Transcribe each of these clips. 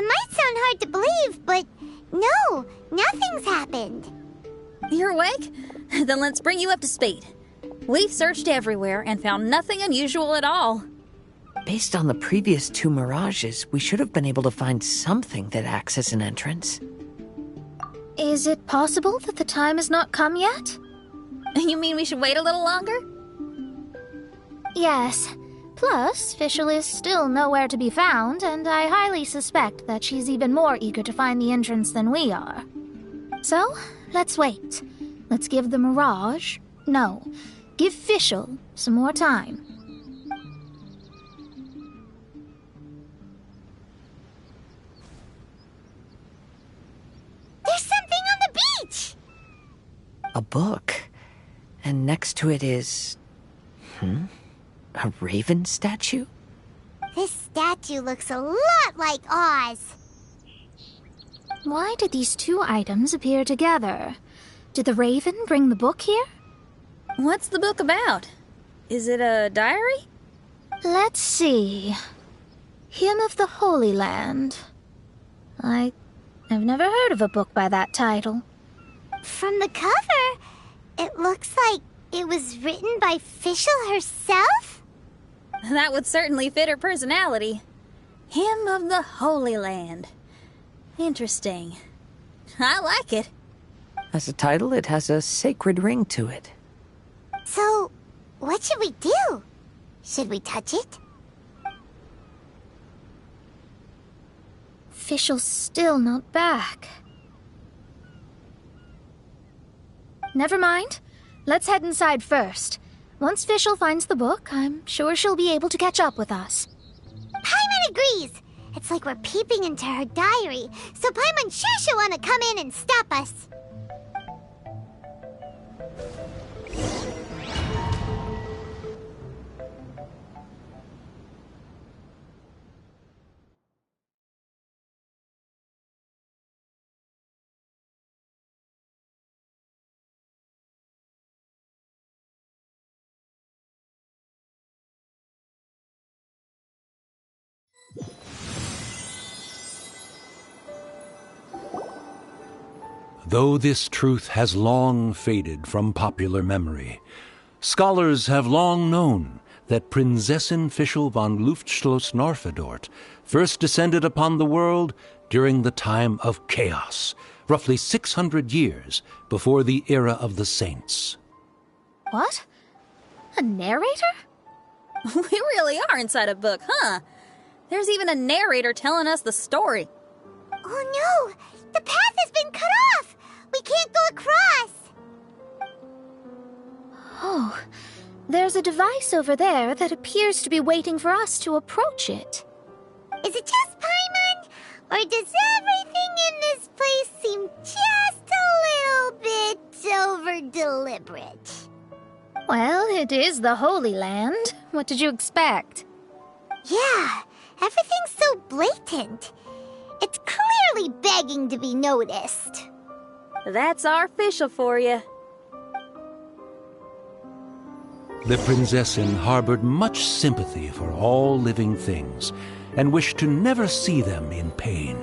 It might sound hard to believe, but no, nothing's happened. You're awake? Then let's bring you up to speed. We've searched everywhere and found nothing unusual at all. Based on the previous 2 Mirages, we should have been able to find something that acts as an entrance. Is it possible that the time has not come yet? You mean we should wait a little longer? Yes. Plus, Fischl is still nowhere to be found, and I highly suspect that she's even more eager to find the entrance than we are. So, let's wait. Let's give the Mirage... No, give Fischl some more time. There's something on the beach! A book. And next to it is... a raven statue? This statue looks a lot like Oz. Why did these 2 items appear together? Did the raven bring the book here? What's the book about? Is it a diary? Let's see. Hymn of the Holy Land. I've never heard of a book by that title. From the cover, it looks like it was written by Fischl herself? That would certainly fit her personality. Hymn of the Holy Land. Interesting. I like it. As a title, it has a sacred ring to it. So, what should we do? Should we touch it? Fischl's still not back. Never mind. Let's head inside first. Once Fischl finds the book, I'm sure she'll be able to catch up with us. Paimon agrees! It's like we're peeping into her diary, so Paimon's sure she'll want to come in and stop us. Though this truth has long faded from popular memory, scholars have long known that Prinzessin Fischl von Luftschloss-Norfedort first descended upon the world during the time of chaos, roughly 600 years before the era of the saints. What? A narrator? We really are inside a book, huh? There's even a narrator telling us the story. Oh no! The path has been cut off! We can't go across! Oh, there's a device over there that appears to be waiting for us to approach it. Is it just Paimon? Or does everything in this place seem just a little bit over-deliberate? Well, it is the Holy Land. What did you expect? Yeah, everything's so blatant. It's clearly begging to be noticed. That's our Fischl for you. The Prinzessin harbored much sympathy for all living things and wished to never see them in pain.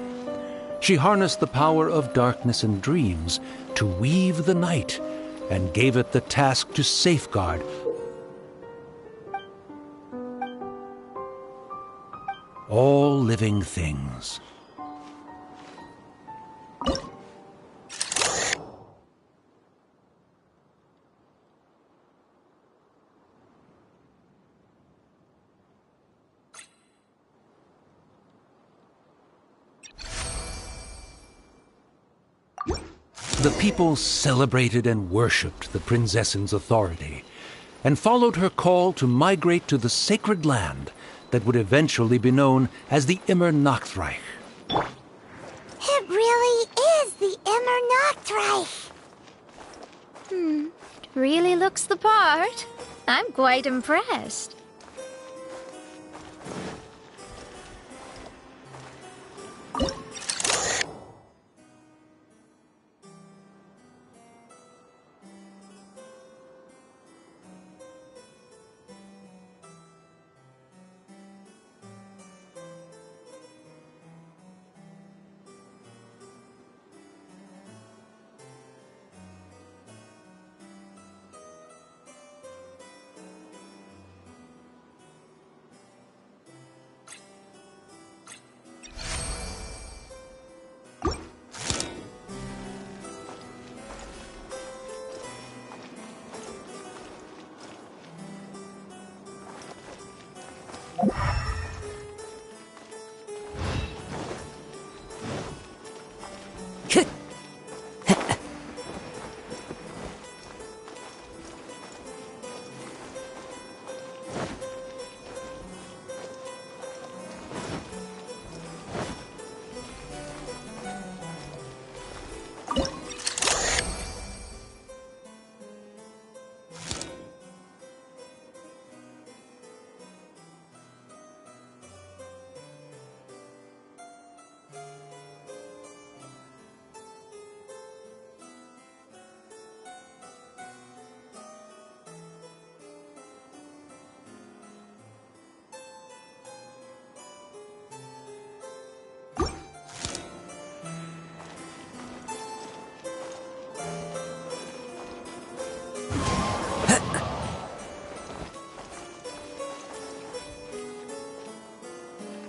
She harnessed the power of darkness and dreams to weave the night and gave it the task to safeguard all living things. The people celebrated and worshipped the Prinzessin's authority and followed her call to migrate to the sacred land that would eventually be known as the Immernachtreich. It really is the Immernachtreich. It really looks the part. I'm quite impressed.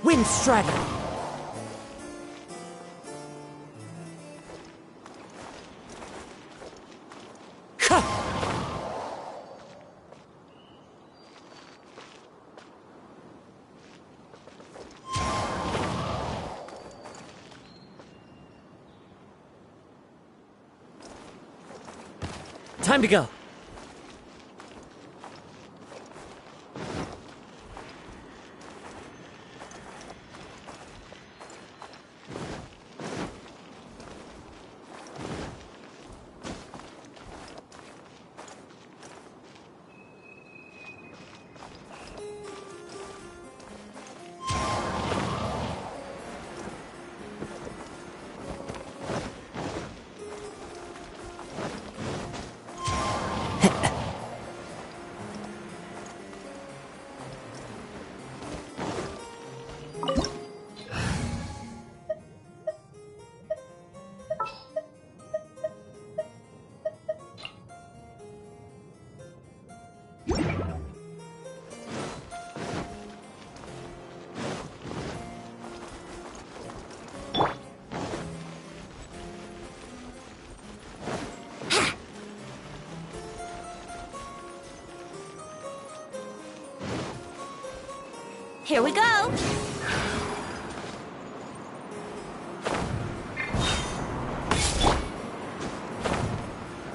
Wind Strider! Time to go. Here we go!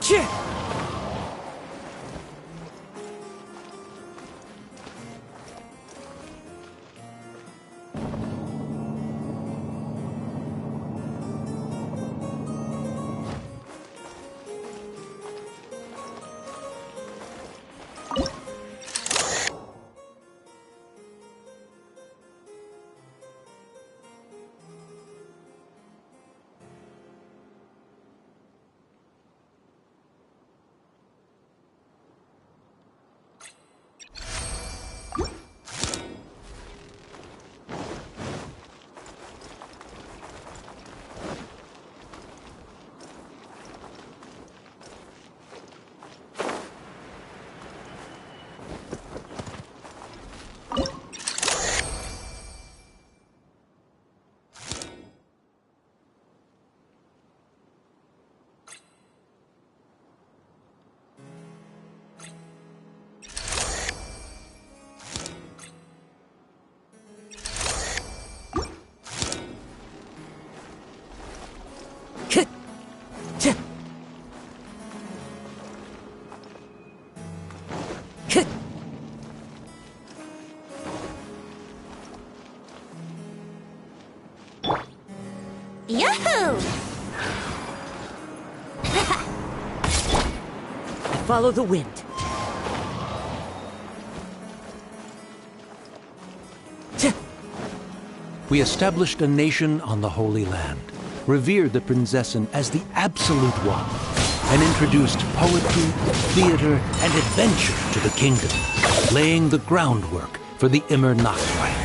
Cheer! Yahoo! Follow the wind. We established a nation on the Holy Land, revered the Prinzessin as the absolute one, and introduced poetry, theater, and adventure to the kingdom, laying the groundwork for the Immernachtreich.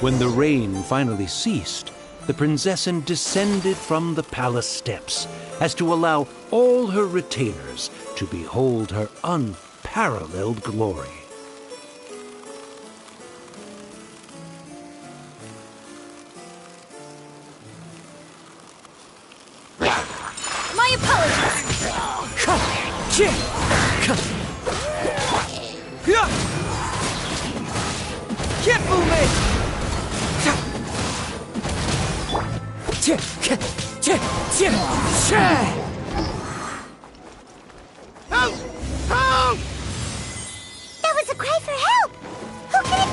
When the rain finally ceased, the prinzessin descended from the palace steps as to allow all her retainers to behold her unparalleled glory. My apologies! Can't move me! Help! Help! That was a cry for help! Who could it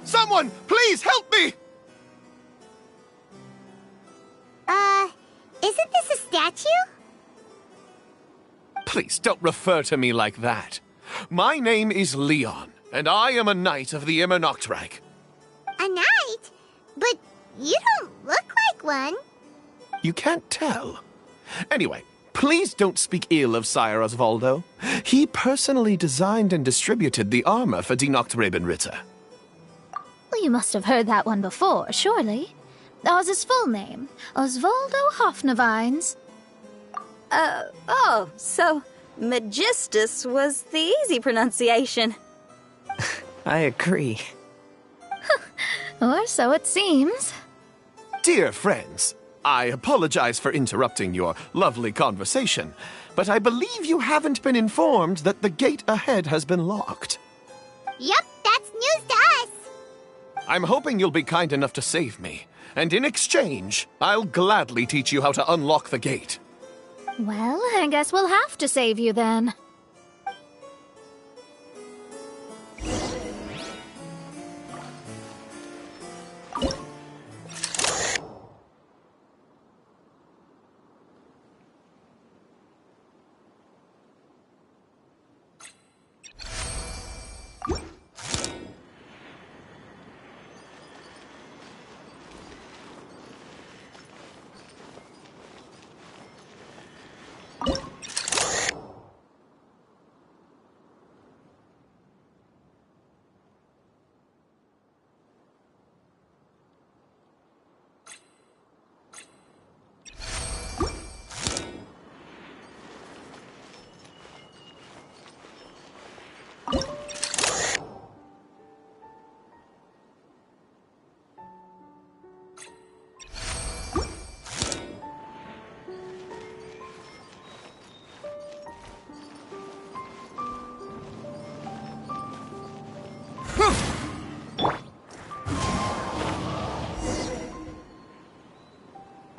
Someone, please help me! Isn't this a statue? Please don't refer to me like that. My name is Leon, and I am a knight of the Immernachtreich. A knight? But you don't look like one. You can't tell. Anyway, please don't speak ill of Sire Osvaldo. He personally designed and distributed the armor for Die Nachtrebenritter. Well, you must have heard that one before, surely. That was his full name, Osvaldo Hofnevines. Oh, so Magistus was the easy pronunciation. I agree. Or so it seems. Dear friends, I apologize for interrupting your lovely conversation, but I believe you haven't been informed that the gate ahead has been locked. Yup, that's news to us. I'm hoping you'll be kind enough to save me, and in exchange, I'll gladly teach you how to unlock the gate. Well, I guess we'll have to save you then.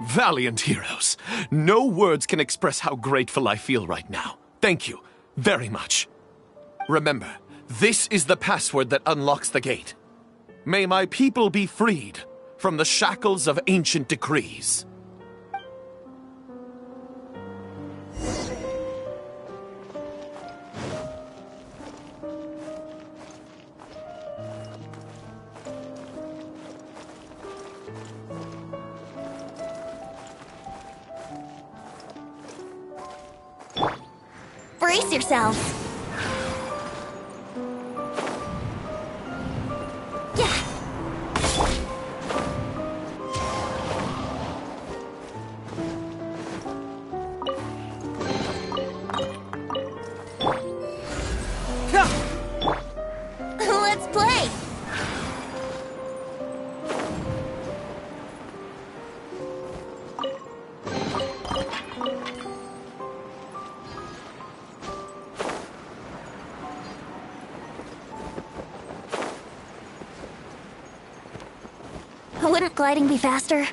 Valiant heroes. No words can express how grateful I feel right now. Thank you very much. Remember, this is the password that unlocks the gate. May my people be freed from the shackles of ancient decrees. Brace yourselves. Wouldn't gliding be faster?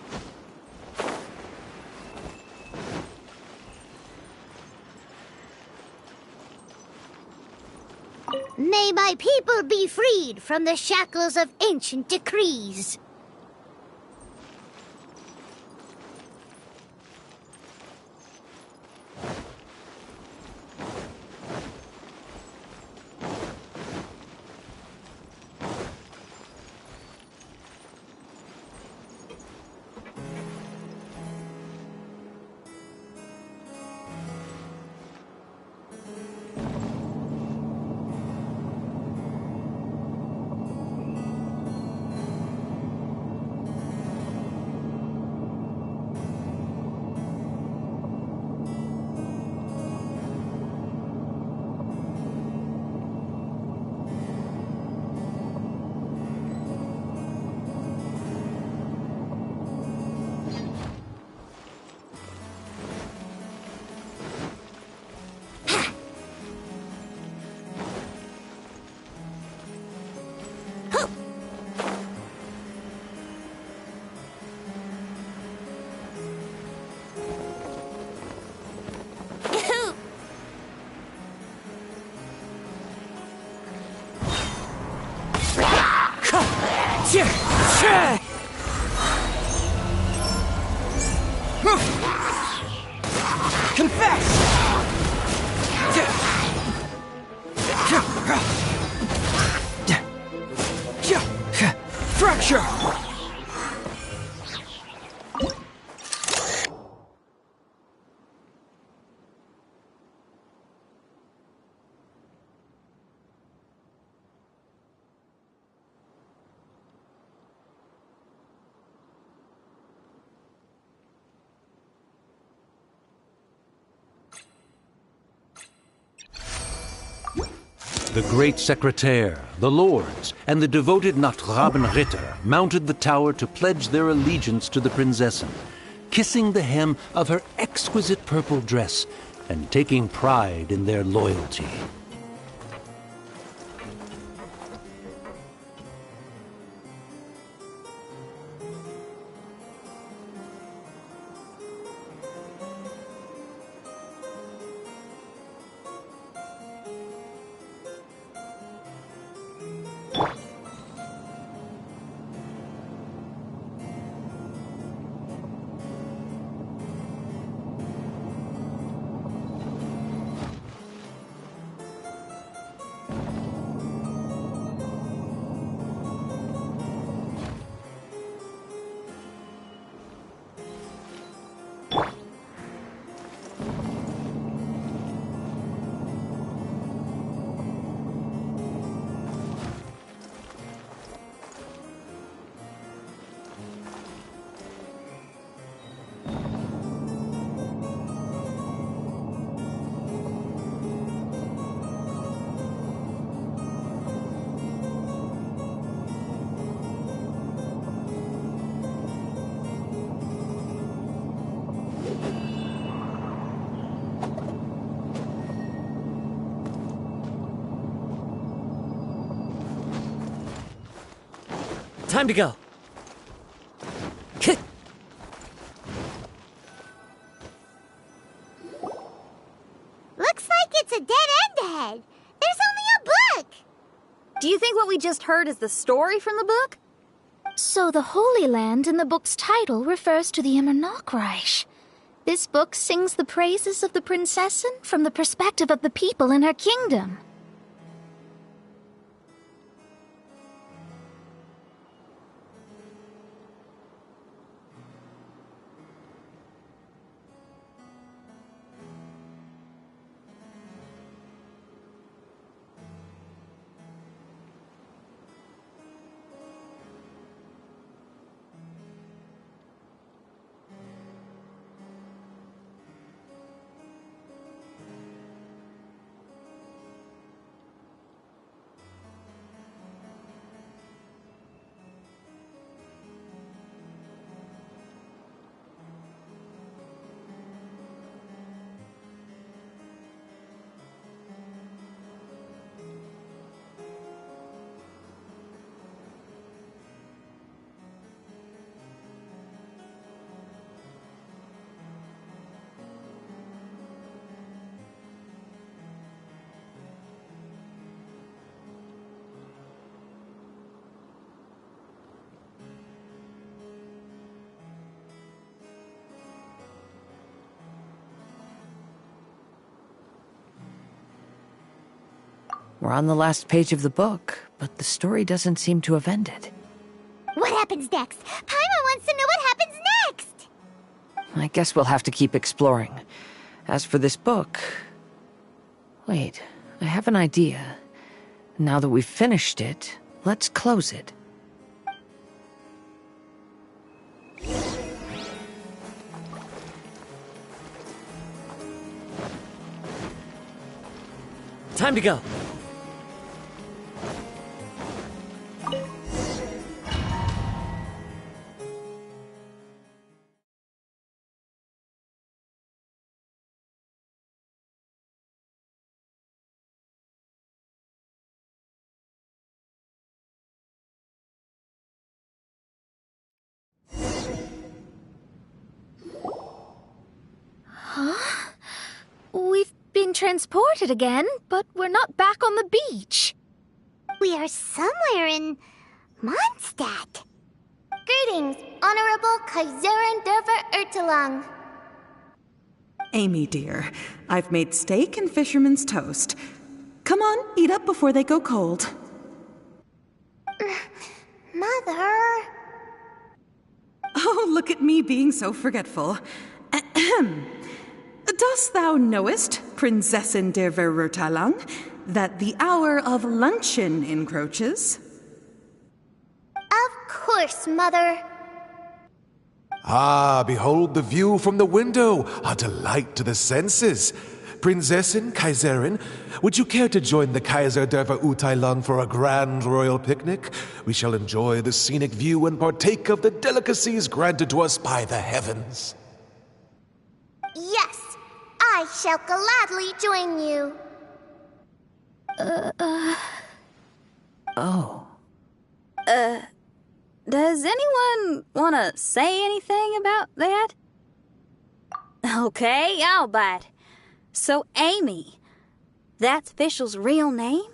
May my people be freed from the shackles of ancient decrees. Fracture! The great secretaire, the lords, and the devoted Nachtrabenritter mounted the tower to pledge their allegiance to the Prinzessin, kissing the hem of her exquisite purple dress and taking pride in their loyalty. Time to go. Looks like it's a dead end ahead. There's only a book. Do you think what we just heard is the story from the book? So the Holy Land in the book's title refers to the Immernachtreich. This book sings the praises of the Prinzessin from the perspective of the people in her kingdom. We're on the last page of the book, but the story doesn't seem to have ended. What happens next? Paimon wants to know what happens next! I guess we'll have to keep exploring. As for this book... Wait, I have an idea. Now that we've finished it, let's close it. Time to go. We've been transported again, but we're not back on the beach. We are somewhere in Mondstadt. Greetings, Honorable Kaiserin Derver Ertelang. Amy, dear, I've made steak and fisherman's toast. Come on, eat up before they go cold. Mother... Oh, look at me being so forgetful. Ahem. Dost thou knowest, Prinzessin der Verurteilung, that the hour of luncheon encroaches? Of course, Mother. Ah, behold the view from the window, a delight to the senses. Prinzessin, Kaiserin, would you care to join the Kaiser der Verurteilung for a grand royal picnic? We shall enjoy the scenic view and partake of the delicacies granted to us by the heavens. Yes, I shall gladly join you. Oh. Does anyone want to say anything about that? Okay, I'll bite. So, Amy, that's Fischl's real name?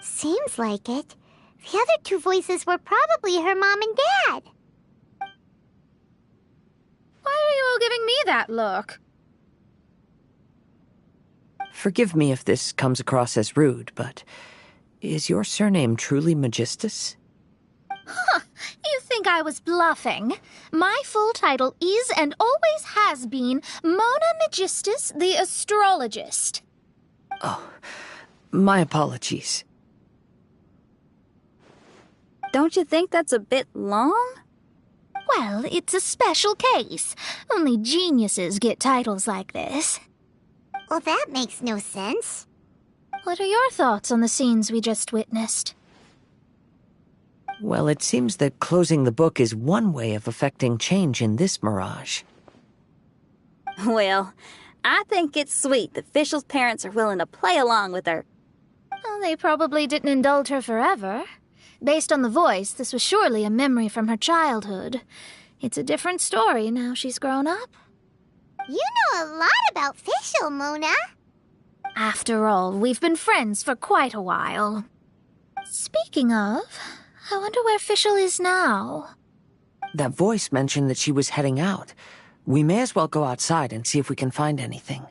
Seems like it. The other two voices were probably her mom and dad. Why are you all giving me that look? Forgive me if this comes across as rude, but is your surname truly Magistus? You think I was bluffing? My full title is and always has been Mona Magistus the Astrologist. Oh, my apologies. Don't you think that's a bit long? Well, it's a special case. Only geniuses get titles like this. Well, that makes no sense. What are your thoughts on the scenes we just witnessed? Well, it seems that closing the book is one way of affecting change in this Mirage. Well, I think it's sweet that Fischl's parents are willing to play along with her. Well, they probably didn't indulge her forever. Based on the voice, this was surely a memory from her childhood. It's a different story now she's grown up. You know a lot about Fischl, Mona. After all, we've been friends for quite a while. Speaking of, I wonder where Fischl is now. That voice mentioned that she was heading out. We may as well go outside and see if we can find anything.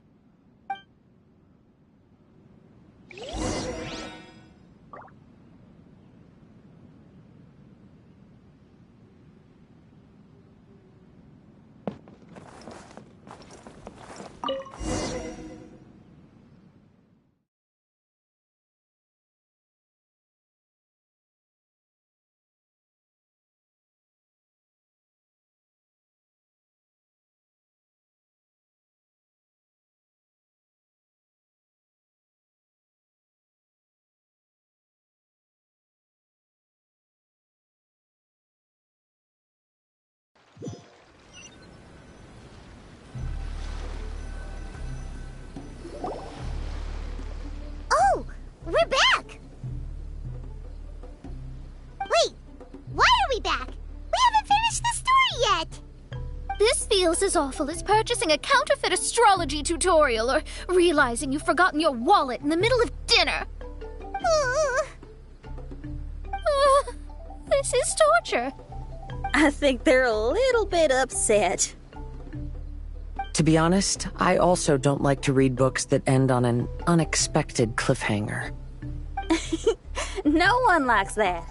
Oh, we're back! Wait, why are we back? We haven't finished the story yet! This feels as awful as purchasing a counterfeit astrology tutorial or realizing you've forgotten your wallet in the middle of dinner. This is torture. I think they're a little bit upset. To be honest, I also don't like to read books that end on an unexpected cliffhanger. No one likes that.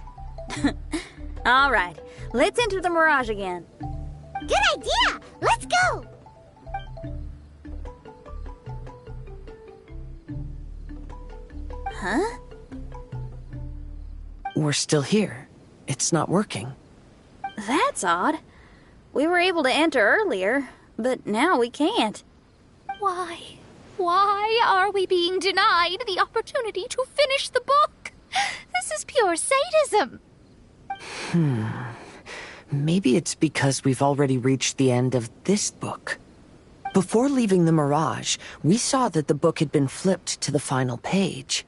All right, let's enter the Mirage again. Good idea! Let's go! Huh? We're still here. It's not working. That's odd. We were able to enter earlier, but now we can't. Why? Why are we being denied the opportunity to finish the book? This is pure sadism. Maybe it's because we've already reached the end of this book. Before leaving the Mirage, we saw that the book had been flipped to the final page.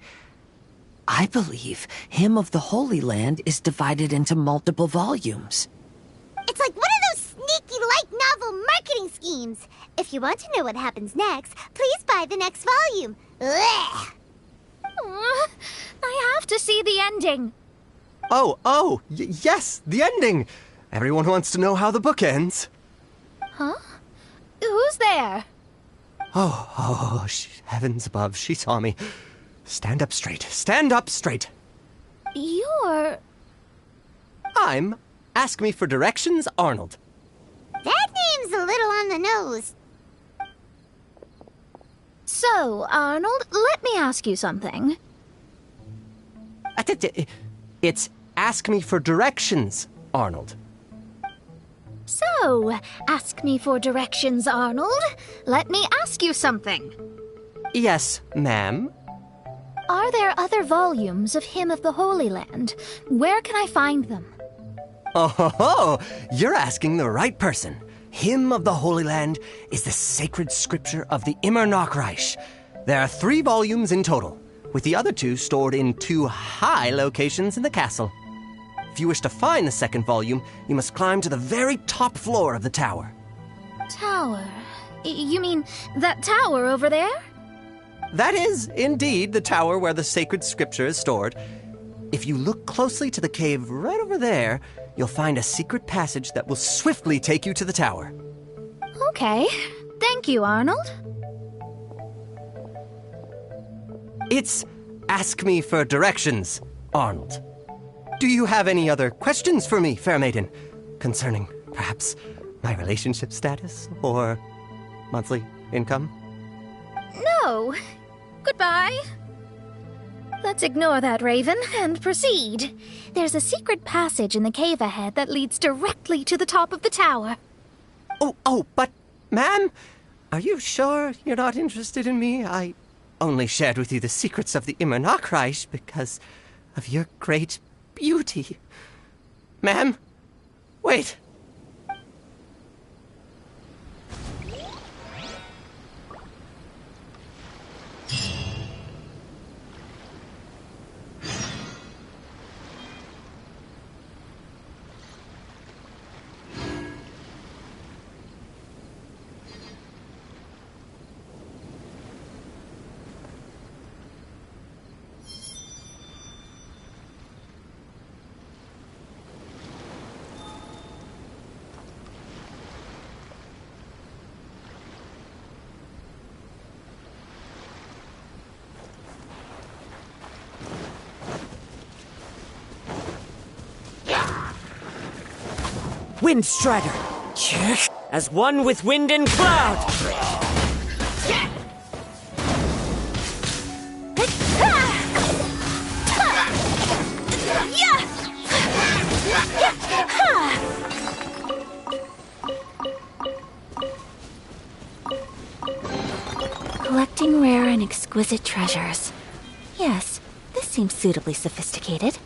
I believe Hymn of the Holy Land is divided into multiple volumes. It's like one of those sneaky light novel marketing schemes. If you want to know what happens next, please buy the next volume. Ugh. I have to see the ending. Yes, the ending. Everyone wants to know how the book ends. Huh? Who's there? Heavens above, she saw me. Stand up straight. Stand up straight. You're... I'm Ask Me for Directions, Arnold. That name's a little on the nose. So, Arnold, let me ask you something. It's Ask Me for Directions, Arnold. So, ask me for directions, Arnold. Let me ask you something. Yes, ma'am. Are there other volumes of Hymn of the Holy Land? Where can I find them? Oh, you're asking the right person. Hymn of the Holy Land is the sacred scripture of the Immernachtreich. There are 3 volumes in total, with the other 2 stored in 2 high locations in the castle. If you wish to find the second volume, you must climb to the very top floor of the tower. Tower? You mean that tower over there? That is, indeed, the tower where the sacred scripture is stored. If you look closely to the cave right over there, you'll find a secret passage that will swiftly take you to the tower. Okay. Thank you, Arnold. It's Ask Me for Directions, Arnold. Do you have any other questions for me, fair maiden? Concerning, perhaps, my relationship status or monthly income? No. Goodbye. Let's ignore that, Raven, and proceed. There's a secret passage in the cave ahead that leads directly to the top of the tower. But, ma'am, are you sure you're not interested in me? I only shared with you the secrets of the Immernachtreich because of your great beauty. Ma'am, wait. Wind Strider! As one with wind and cloud! Collecting rare and exquisite treasures. Yes, this seems suitably sophisticated.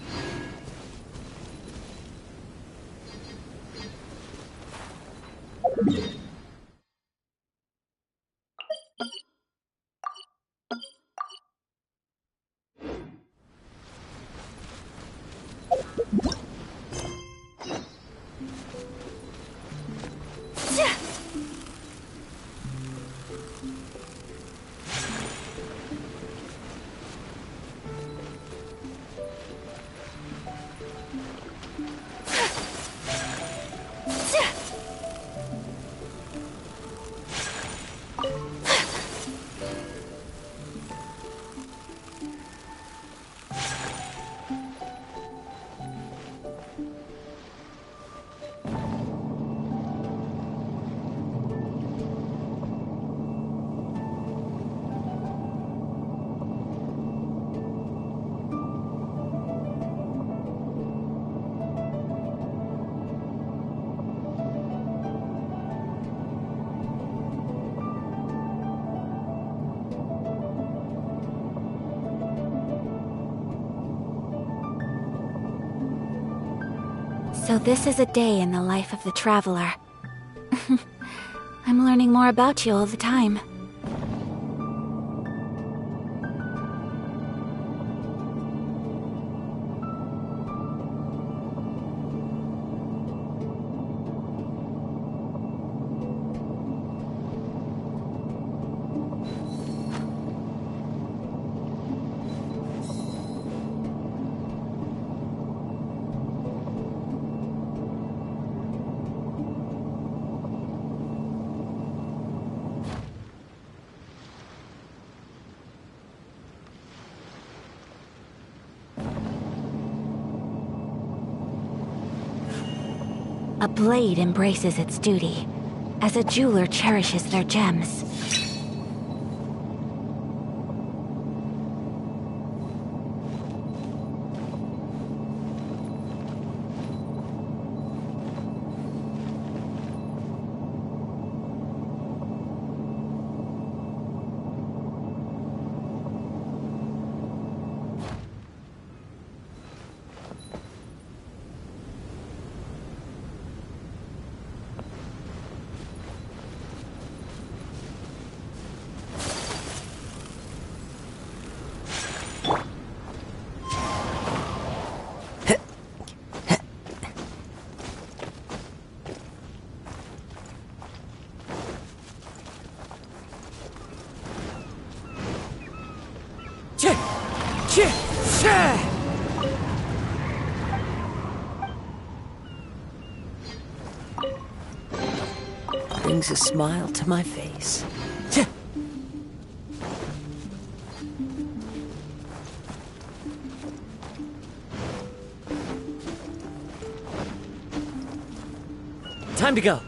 So this is a day in the life of the traveler. I'm learning more about you all the time. A blade embraces its duty, as a jeweler cherishes their gems. Brings a smile to my face. Time to go.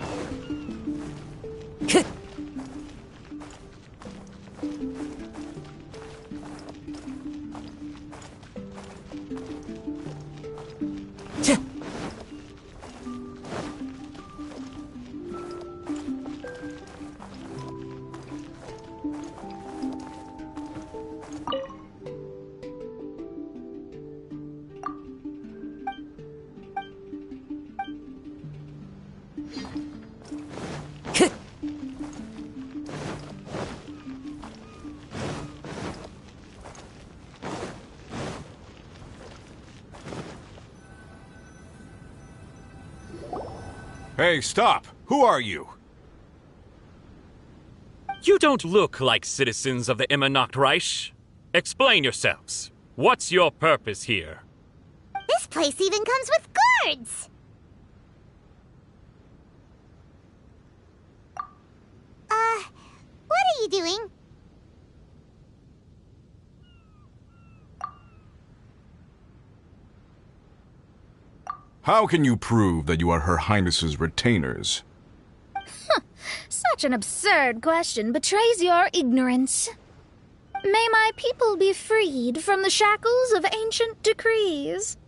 Hey, stop! Who are you? You don't look like citizens of the Immernachtreich. Explain yourselves. What's your purpose here? This place even comes with guards! What are you doing? How can you prove that you are Her Highness's retainers? Such an absurd question betrays your ignorance. May my people be freed from the shackles of ancient decrees.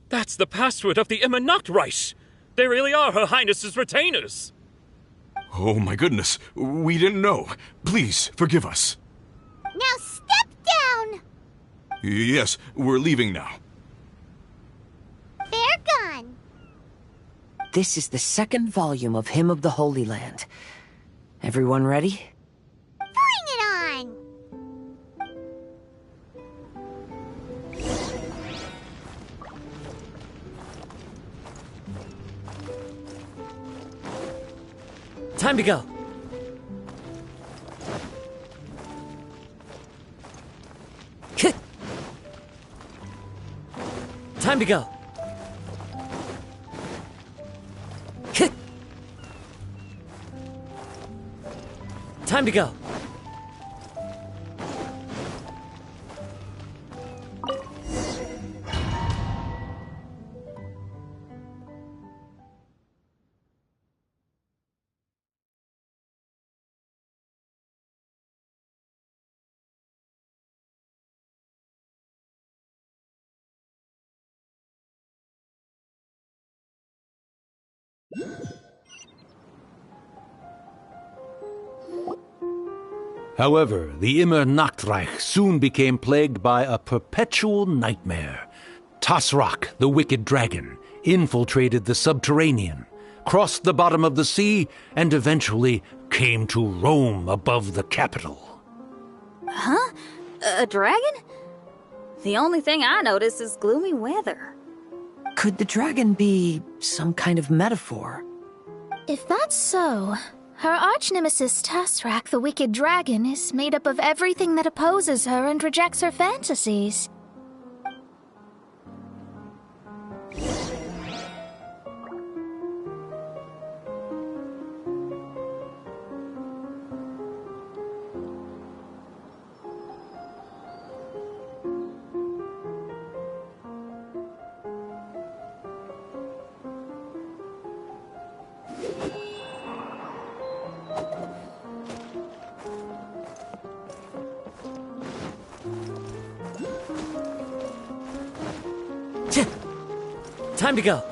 That's the password of the Immernachtreich! They really are Her Highness's retainers! Oh my goodness, we didn't know. Please, forgive us. Now step down! Yes, we're leaving now. They're gone. This is the second volume of Hymn of the Holy Land. Everyone ready? Bring it on! Time to go. Time to go. Time to go. However, the Immernachtreich soon became plagued by a perpetual nightmare. Tasrak, the wicked dragon, infiltrated the subterranean, crossed the bottom of the sea, and eventually came to roam above the capital. Huh? A dragon? The only thing I notice is gloomy weather. Could the dragon be some kind of metaphor? If that's so, her arch-nemesis Tasrak, the wicked dragon, is made up of everything that opposes her and rejects her fantasies. Time to go.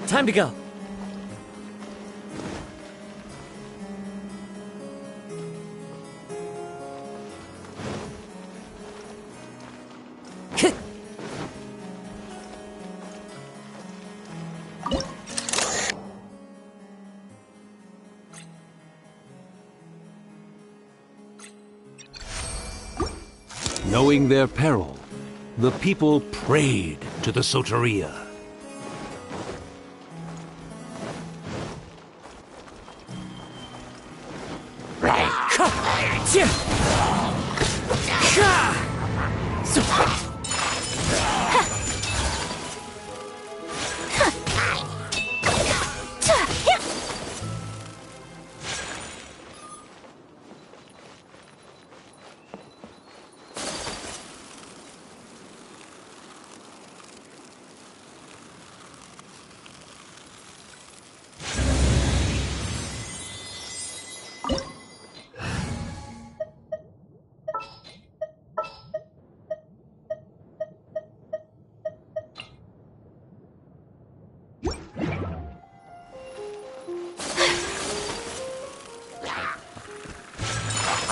Time to go. Knowing their peril, the people prayed to the Soteria.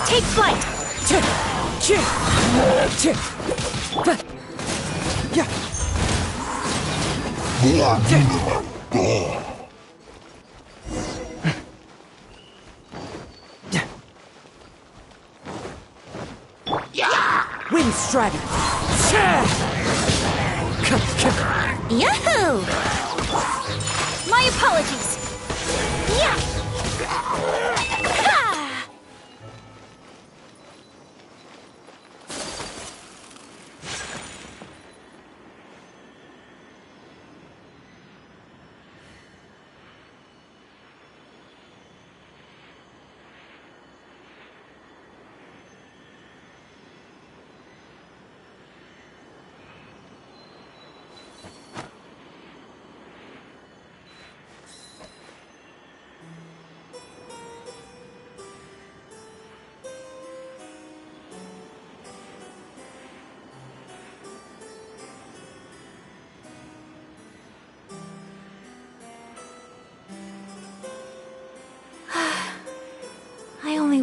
Take flight! Wind Strider! Yahoo! My apologies! Yeah!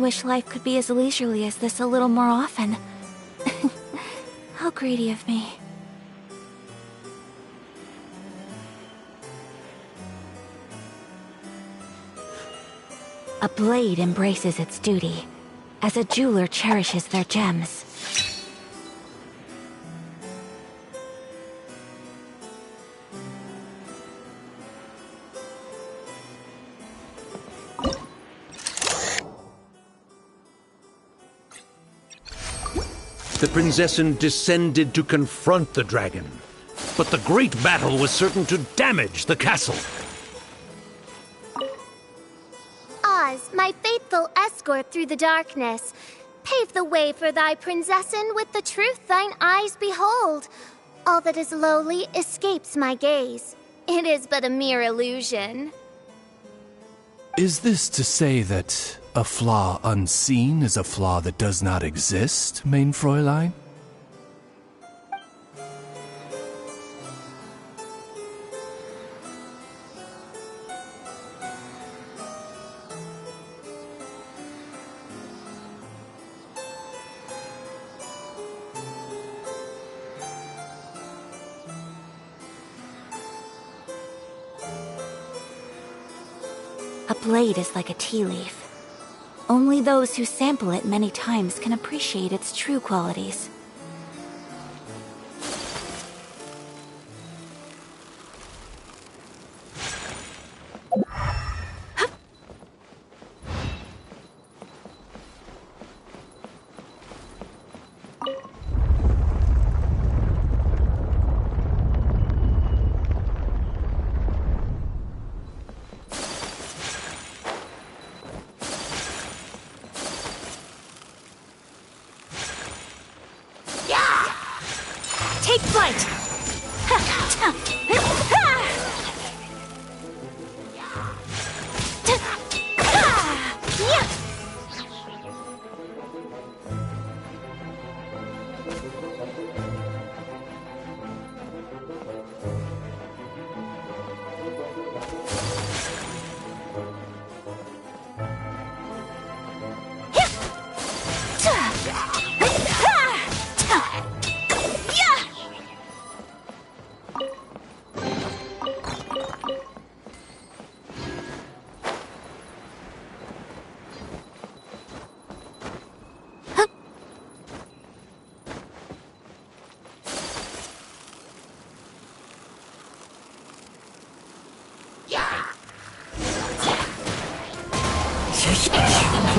wish life could be as leisurely as this a little more often. How greedy of me. A blade embraces its duty, as a jeweler cherishes their gems. The Prinzessin descended to confront the dragon, but the great battle was certain to damage the castle. Oz, my faithful escort through the darkness, pave the way for thy Prinzessin with the truth thine eyes behold. All that is lowly escapes my gaze. It is but a mere illusion. Is this to say that a flaw unseen is a flaw that does not exist, mein Fräulein? A blade is like a tea leaf. Only those who sample it many times can appreciate its true qualities. Take flight!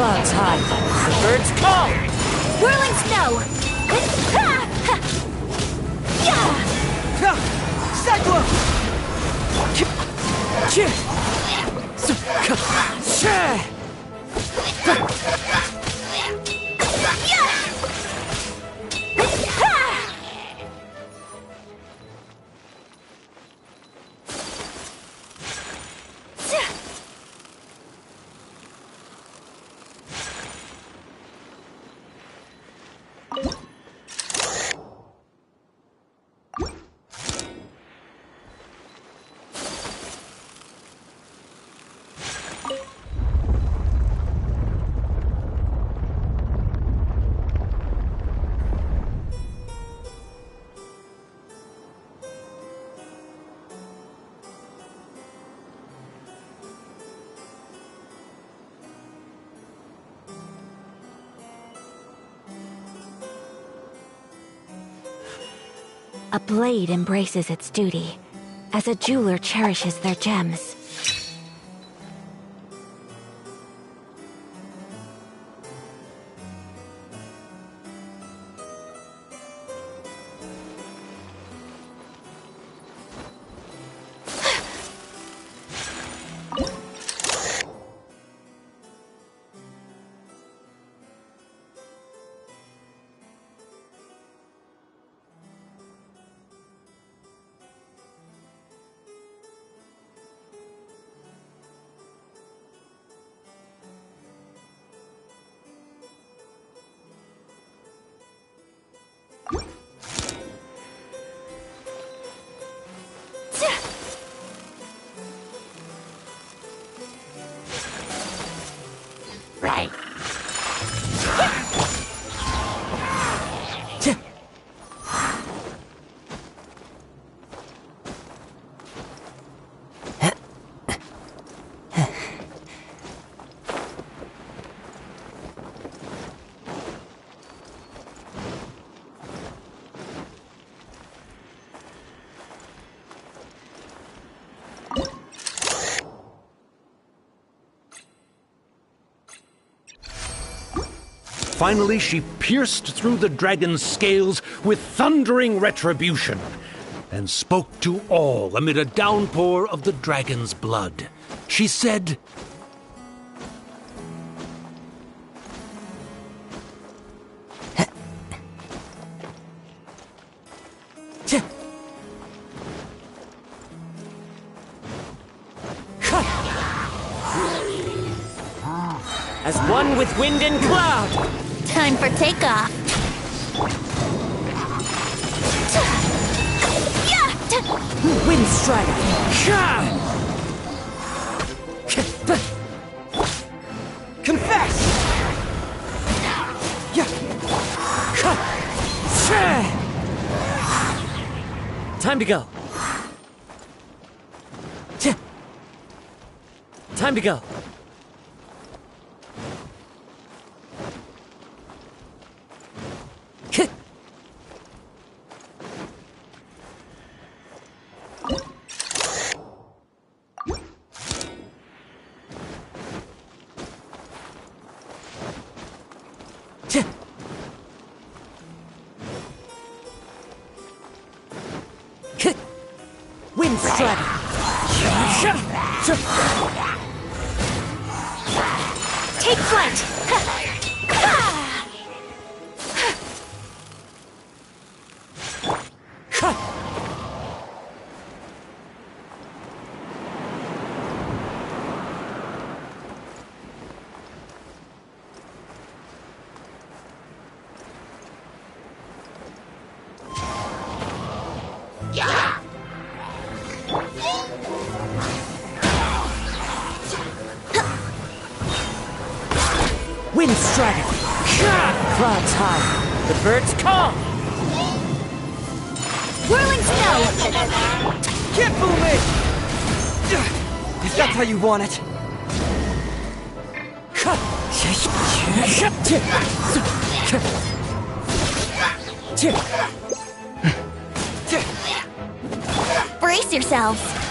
Clouds high, the birds call! Whirling snow! Cyclone! A blade embraces its duty, as a jeweler cherishes their gems. finally she pierced through the dragon's scales with thundering retribution, and spoke to all amid a downpour of the dragon's blood. She said, As one with wind and cloud! Time for takeoff. Wind Strider! Confess! Time to go. Time to go. Wind Strider! Take flight! Wind Strider! Clouds high, the birds call! Whirling snow! Can't fool me! If that's how you want it. Brace yourselves!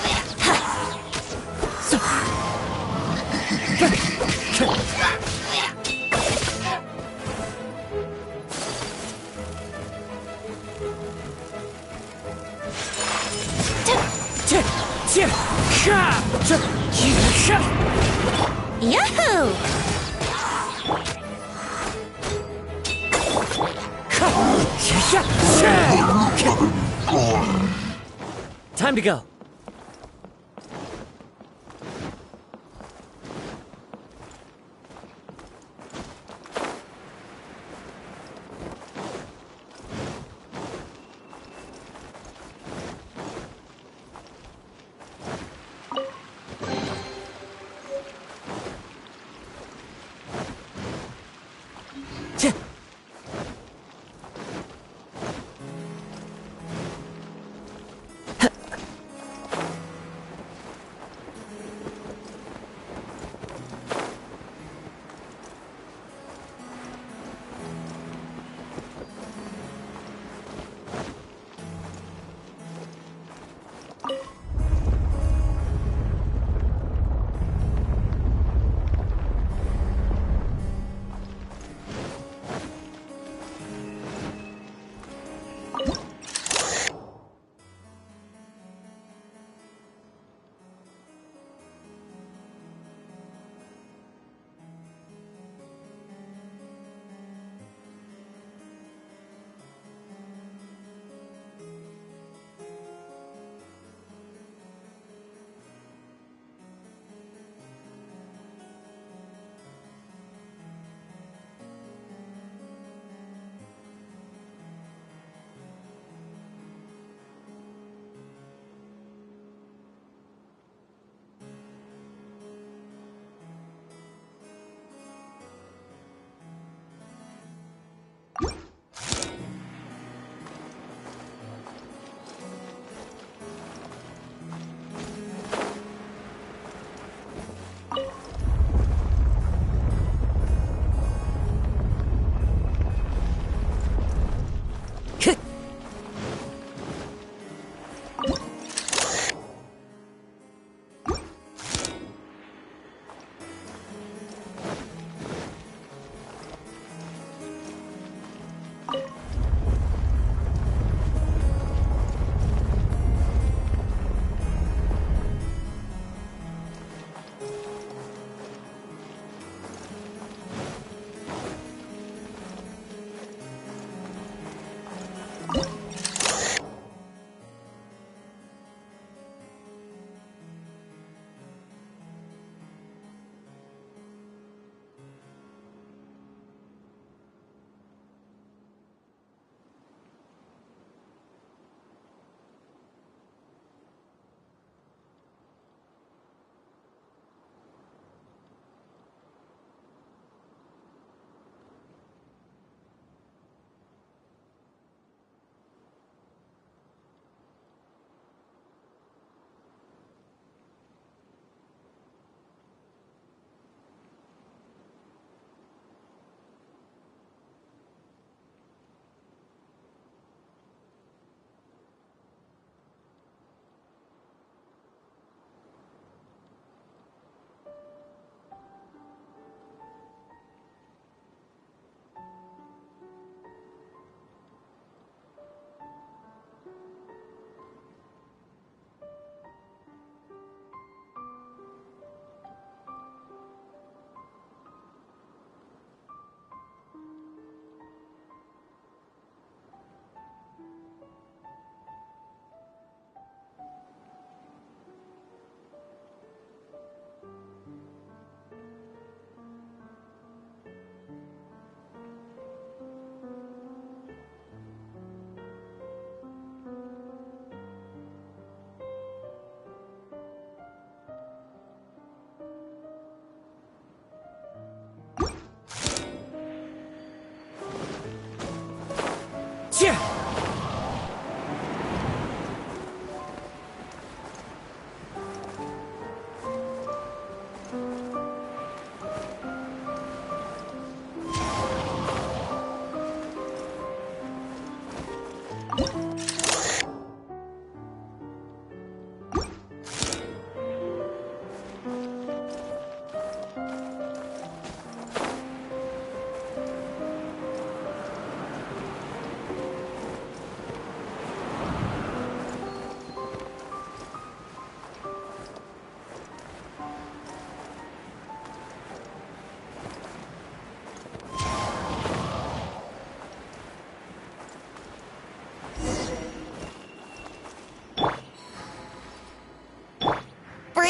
Yahoo! Time to go.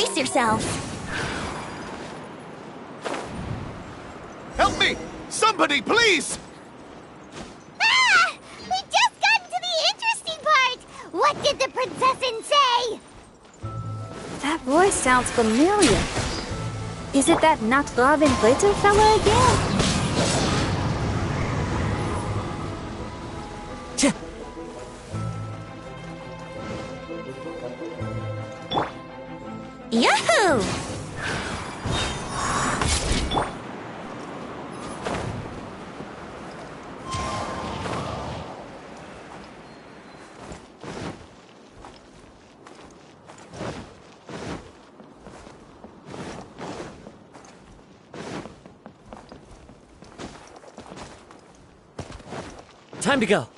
brace yourself. Help me! Somebody, please! Ah! We just got into the interesting part! What did the princessin say? That voice sounds familiar. Is it that Not Robin Glitter fella again? Yahoo! Time to go.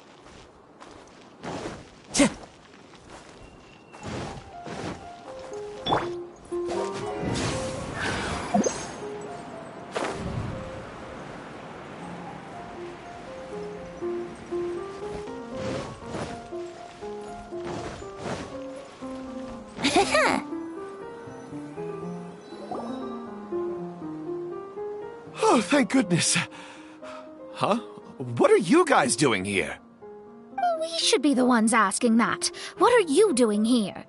Oh, thank goodness. Huh? What are you guys doing here? We should be the ones asking that. What are you doing here?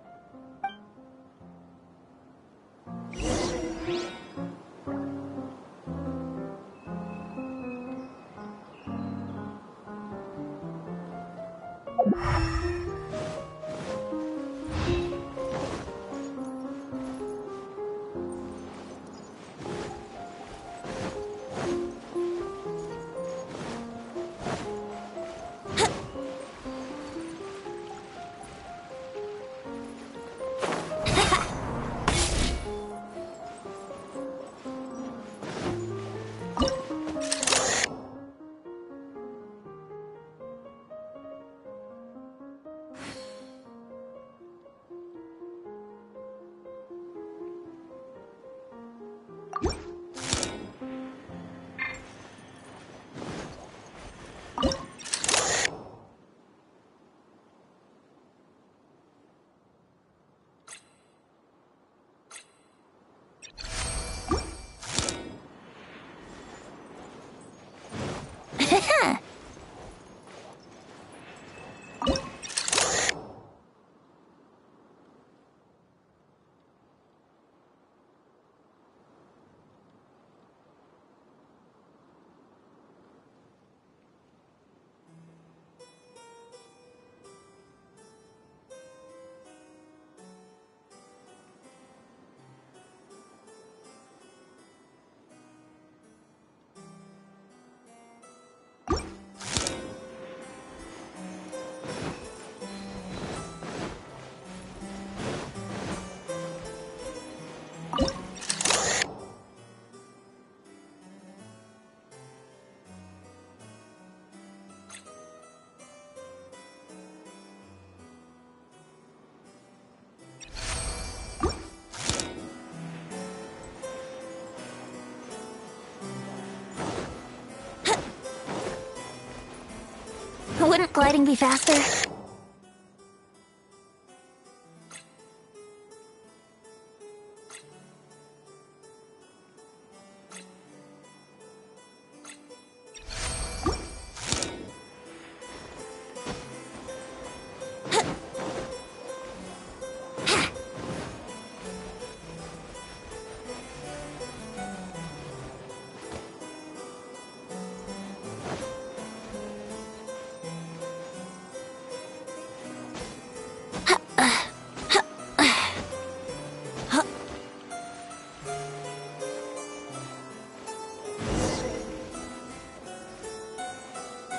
Wouldn't gliding be faster?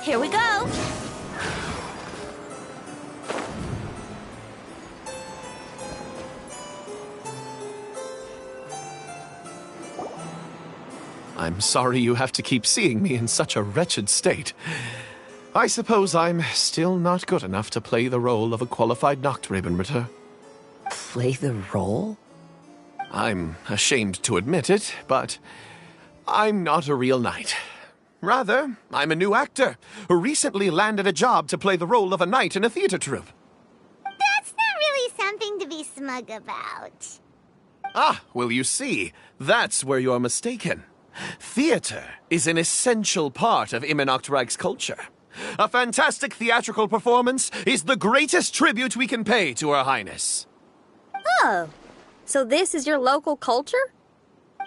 Here we go! I'm sorry you have to keep seeing me in such a wretched state. I suppose I'm still not good enough to play the role of a qualified Nachtrebenritter. Play the role? I'm ashamed to admit it, but I'm not a real knight. Rather, I'm a new actor who recently landed a job to play the role of a knight in a theater troupe. That's not really something to be smug about. Ah, well, you see, that's where you're mistaken. Theater is an essential part of Immernachtreich's culture. A fantastic theatrical performance is the greatest tribute we can pay to Her Highness. Oh, so this is your local culture?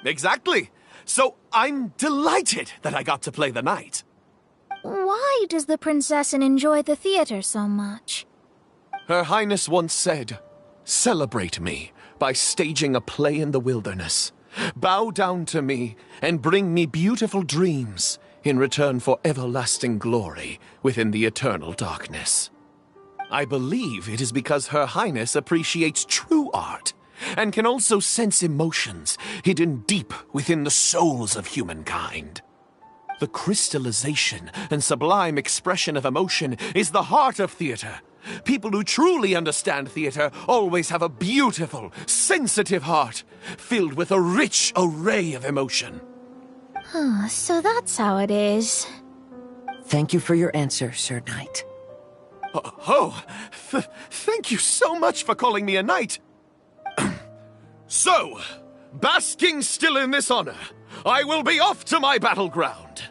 Exactly. So I'm delighted that I got to play the knight. Why does the princessin enjoy the theater so much? Her Highness once said, "Celebrate me by staging a play in the wilderness. Bow down to me and bring me beautiful dreams in return for everlasting glory within the eternal darkness." I believe it is because Her Highness appreciates true art and can also sense emotions hidden deep within the souls of humankind. The crystallization and sublime expression of emotion is the heart of theater. People who truly understand theater always have a beautiful, sensitive heart, filled with a rich array of emotion. So that's how it is. Thank you for your answer, Sir Knight. Thank you so much for calling me a knight. So, basking still in this honor, I will be off to my battleground.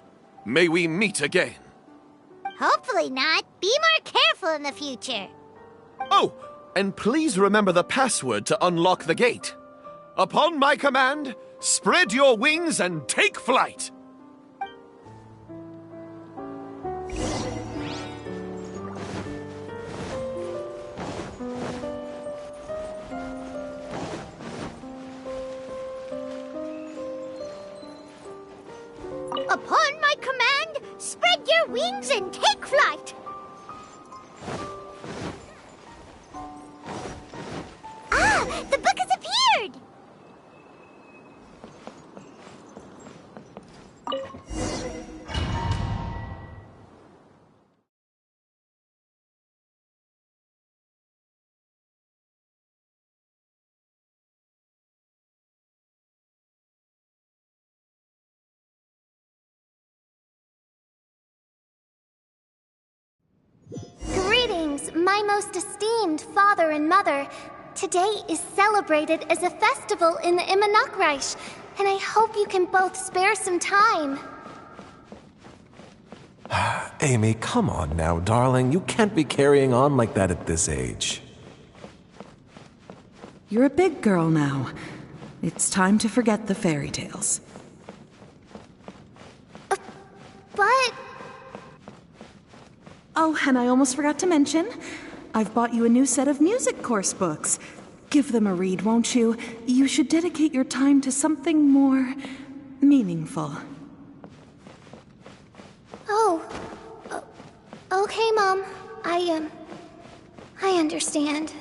May we meet again. Hopefully not. Be more careful in the future. Oh, and please remember the password to unlock the gate. Upon my command, spread your wings and take flight. Upon my command, spread your wings and take flight. Ah, the book has appeared! Greetings, my most esteemed father and mother. Today is celebrated as a festival in the Immernachtreich, and I hope you can both spare some time. Amy, come on now, darling. You can't be carrying on like that at this age. You're a big girl now. It's time to forget the fairy tales. But... Oh, and I almost forgot to mention, I've bought you a new set of music course books. Give them a read, won't you? You should dedicate your time to something more meaningful. Oh. Okay, Mom. I understand.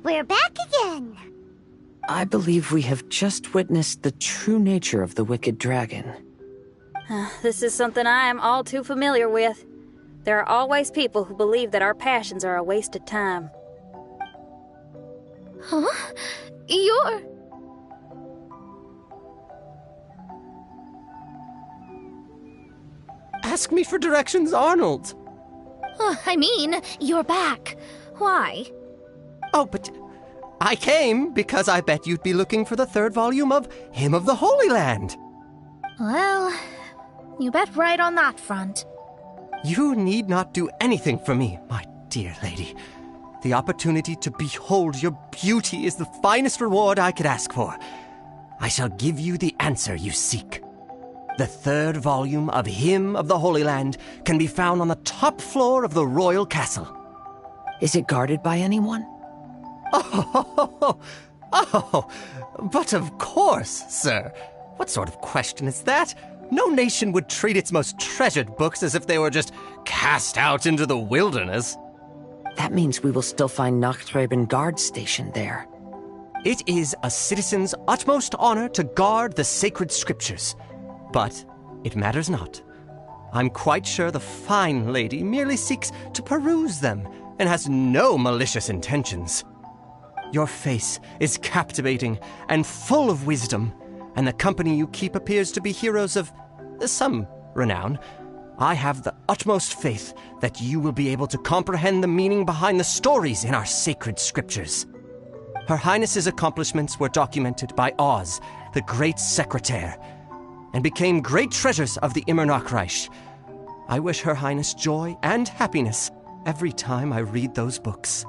We're back again! I believe we have just witnessed the true nature of the wicked dragon. This is something I am all too familiar with. There are always people who believe that our passions are a waste of time. Huh? You're... Ask me for directions, Arnold. I mean, you're back. Why? Oh, but I came because I bet you'd be looking for the third volume of Hymn of the Holy Land. Well, you bet right on that front. You need not do anything for me, my dear lady. The opportunity to behold your beauty is the finest reward I could ask for. I shall give you the answer you seek. The third volume of Hymn of the Holy Land can be found on the top floor of the royal castle. Is it guarded by anyone? Oh, but of course, sir. What sort of question is that? No nation would treat its most treasured books as if they were just cast out into the wilderness. That means we will still find Nachtreibin Guard stationed there. It is a citizen's utmost honor to guard the sacred scriptures. But it matters not. I'm quite sure the fine lady merely seeks to peruse them and has no malicious intentions. Your face is captivating and full of wisdom, and the company you keep appears to be heroes of some renown. I have the utmost faith that you will be able to comprehend the meaning behind the stories in our sacred scriptures. Her Highness's accomplishments were documented by Oz, the Great Secretaire, and became great treasures of the Immernachtreich. I wish Her Highness joy and happiness every time I read those books.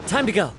Time to go.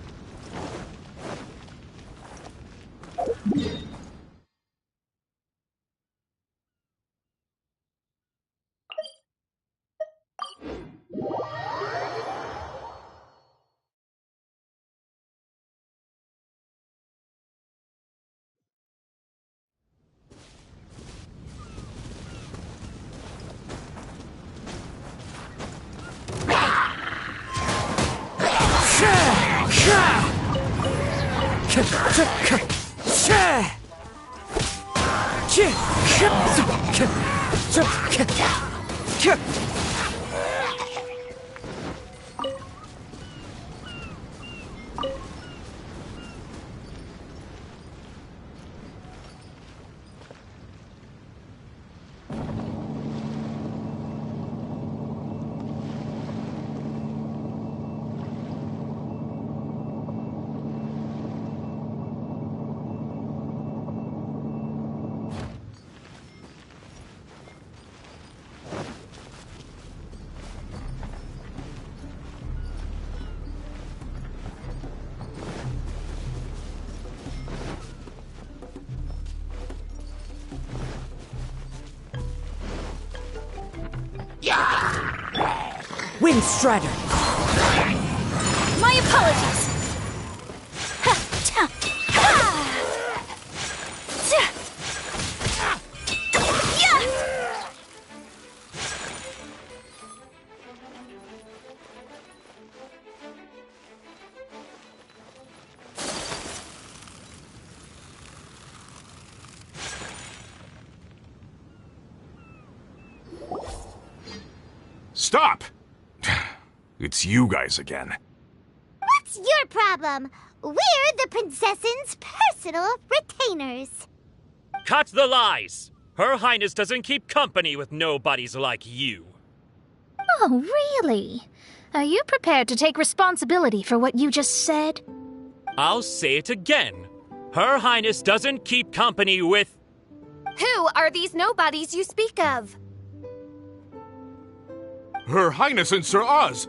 Windstrider! My apologies! Stop! It's you guys again. What's your problem? We're the princess's personal retainers. Cut the lies! Her Highness doesn't keep company with nobodies like you. Oh, really? Are you prepared to take responsibility for what you just said? I'll say it again. Her Highness doesn't keep company with... Who are these nobodies you speak of? Her Highness and Sir Oz!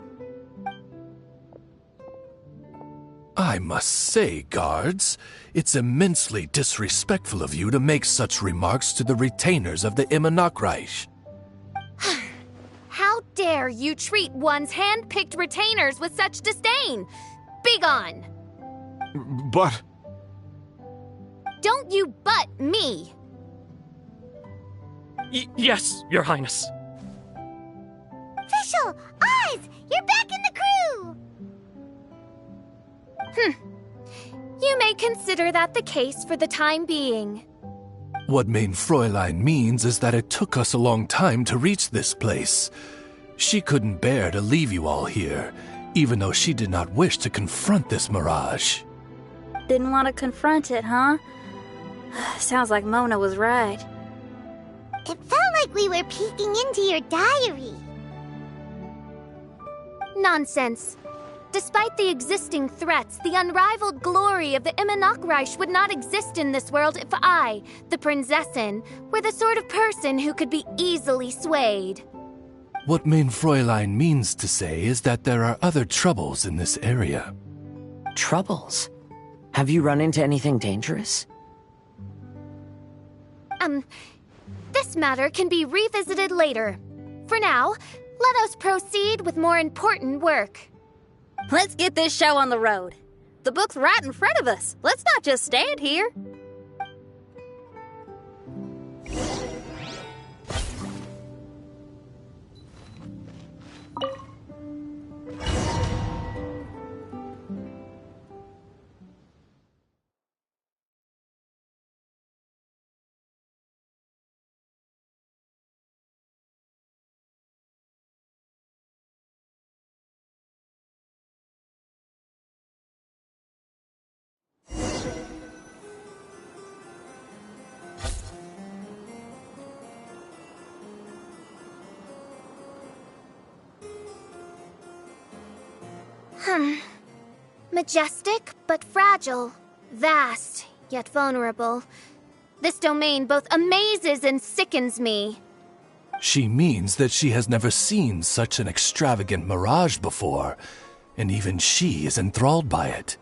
I must say, guards, it's immensely disrespectful of you to make such remarks to the retainers of the Immernachtreich. How dare you treat one's hand-picked retainers with such disdain? Begone! But... Don't you but me! Yes, Your Highness. Fischl! Oz! You're back in the crew! You may consider that the case for the time being. What mein Fräulein means is that it took us a long time to reach this place. She couldn't bear to leave you all here, even though she did not wish to confront this mirage. Didn't want to confront it, huh? Sounds like Mona was right. It felt like we were peeking into your diary. Nonsense. Despite the existing threats, the unrivaled glory of the Immernachtreich would not exist in this world if I, the Prinzessin, were the sort of person who could be easily swayed. What mein Fräulein means to say is that there are other troubles in this area. Troubles? Have you run into anything dangerous? This matter can be revisited later. For now, let us proceed with more important work. Let's get this show on the road. The book's right in front of us. Let's not just stand here. Majestic, but fragile. Vast, yet vulnerable. This domain both amazes and sickens me. She means that she has never seen such an extravagant mirage before, and even she is enthralled by it.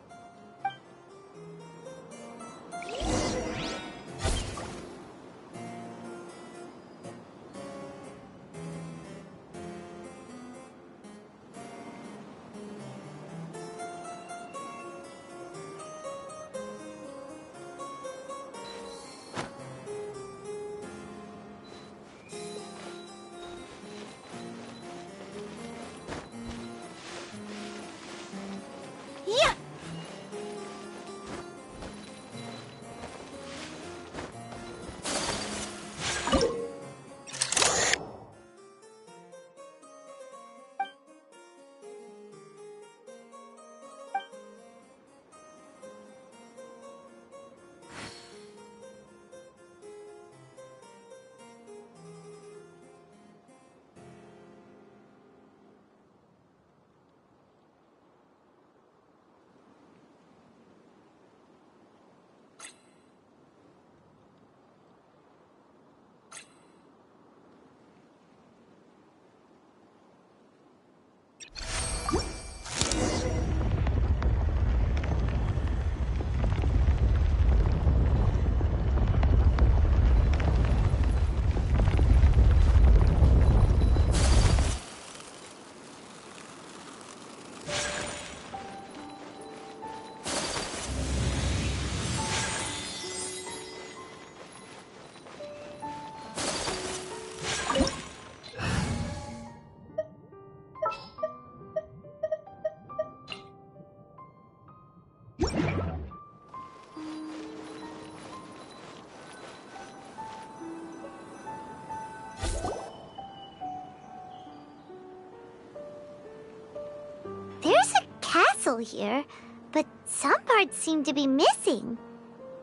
Here, but some parts seem to be missing.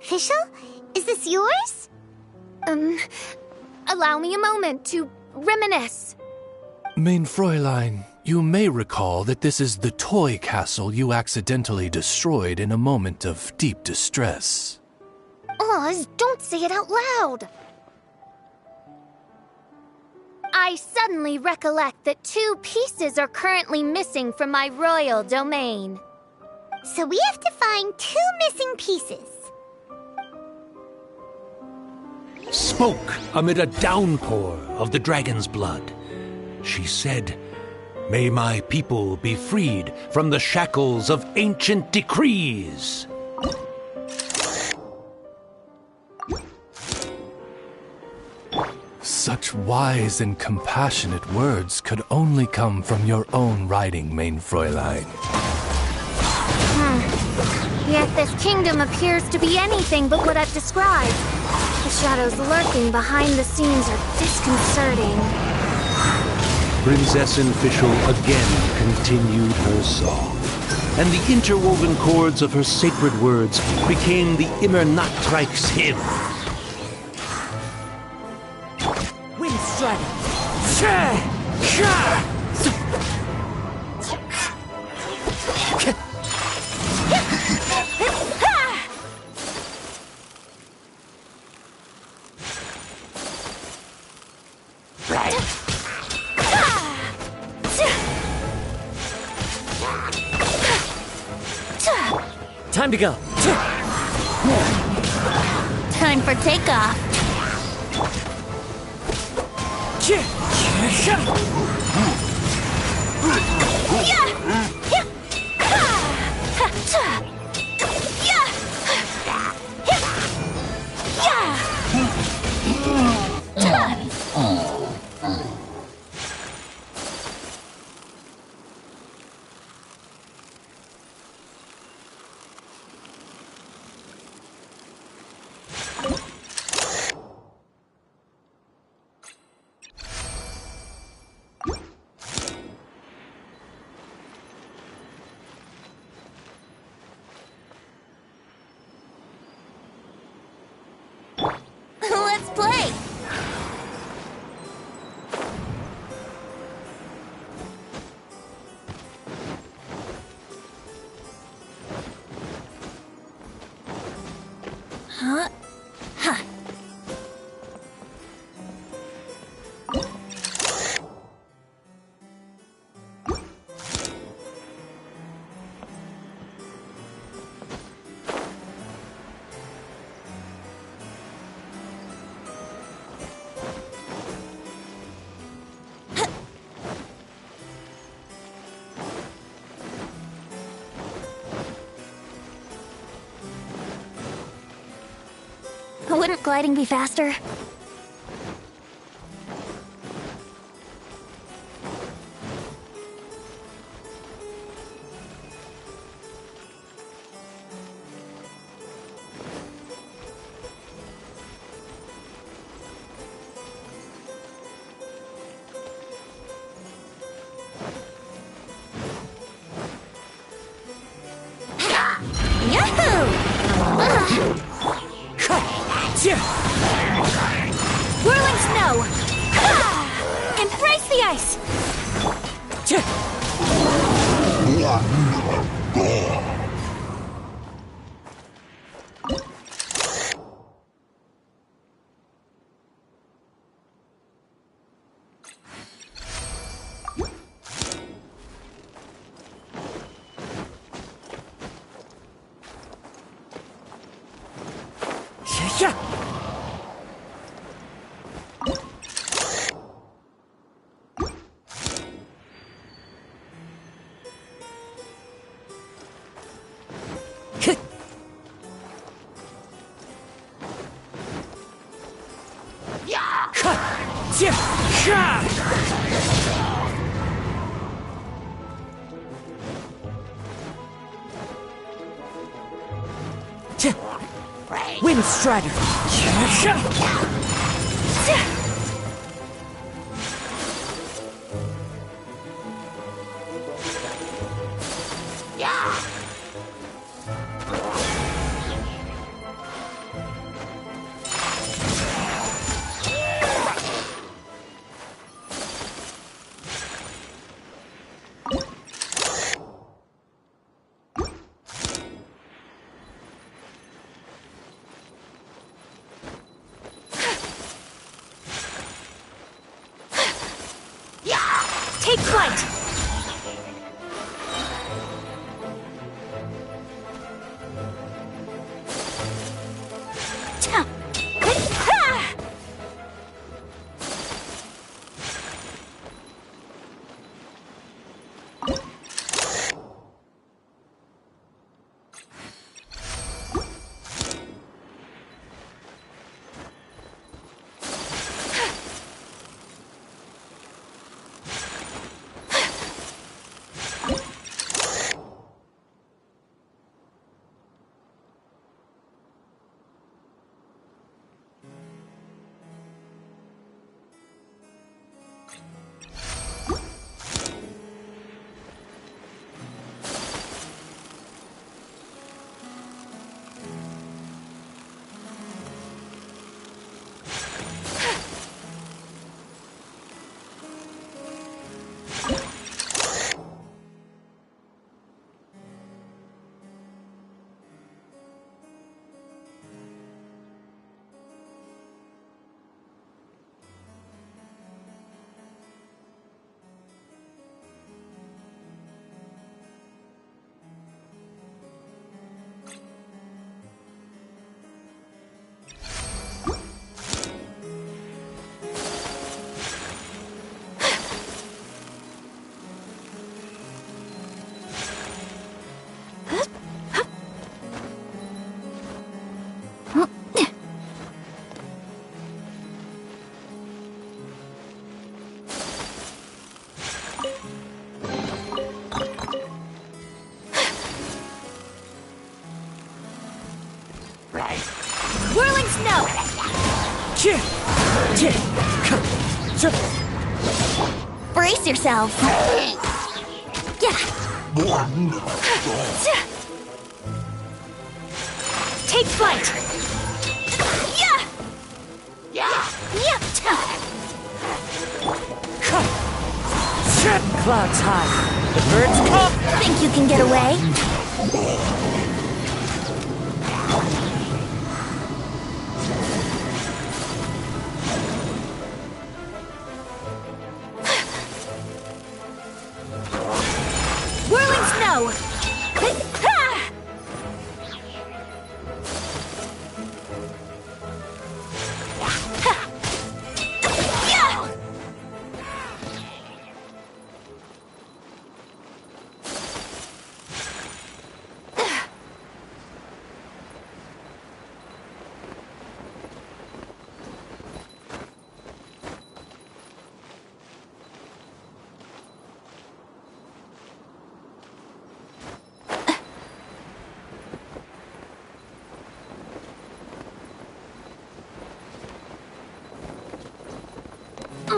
Fischl, is this yours? Allow me a moment to reminisce. Mein Fräulein, you may recall that this is the toy castle you accidentally destroyed in a moment of deep distress. Oz, don't say it out loud. I suddenly recollect that 2 pieces are currently missing from my royal domain. So we have to find 2 missing pieces. Spoke amid a downpour of the dragon's blood. She said, "May my people be freed from the shackles of ancient decrees." Such wise and compassionate words could only come from your own writing, Mein Fräulein. Yet this kingdom appears to be anything but what I've described. The shadows lurking behind the scenes are disconcerting. Prinzessin Fischl again continued her song, and the interwoven chords of her sacred words became the Immernachtreich's hymn. Windstrider! Time to go. Time for takeoff. Let's play! Huh? Huh. Wouldn't gliding be faster? Whirling snow! Embrace the ice! Wind Strider! Take flight! Brace yourself. Yeah. Take flight! Yeah. Yeah! Clouds high. The birds come. Think you can get away? Whirling snow!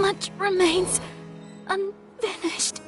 Much remains unfinished.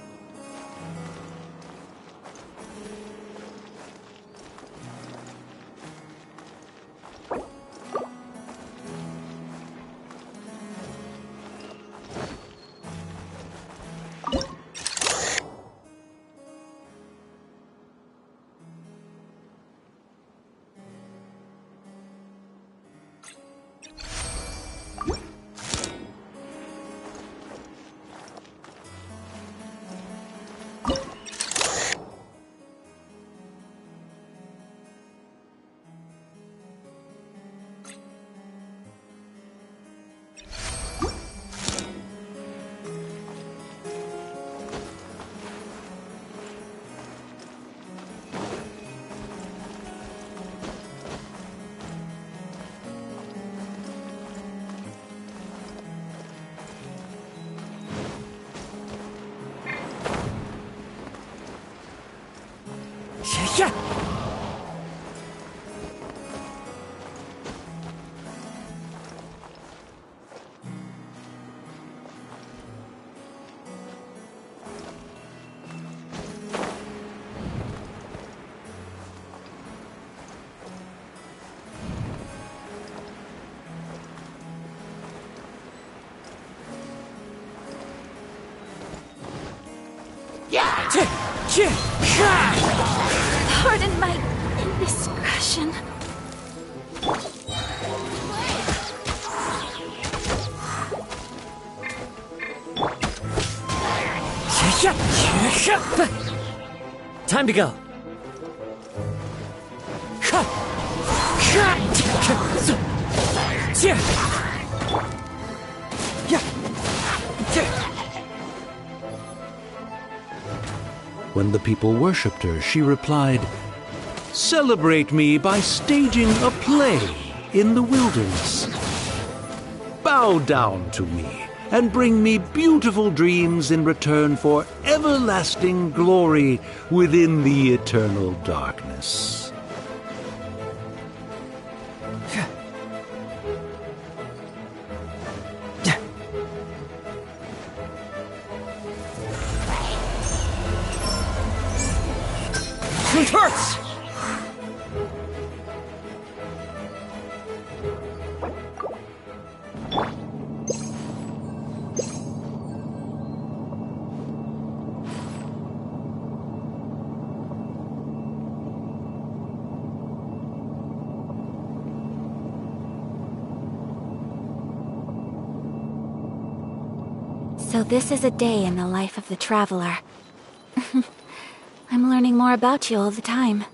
Pardon my indiscretion. Time to go. When the people worshipped her, she replied, "Celebrate me by staging a play in the wilderness. Bow down to me and bring me beautiful dreams in return for everlasting glory within the eternal darkness." It hurts! So this is a day in the life of the traveler. I'm learning more about you all the time.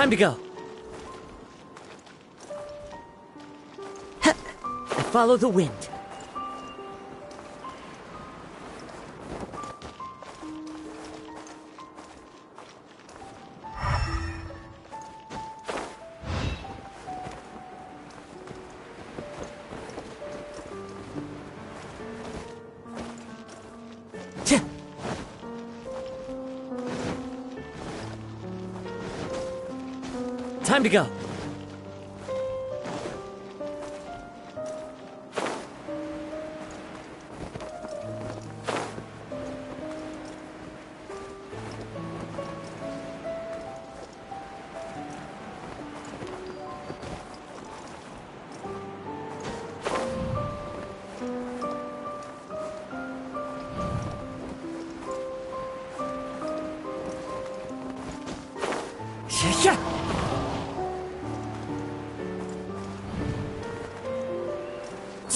Time to go. I follow the wind. Time to go.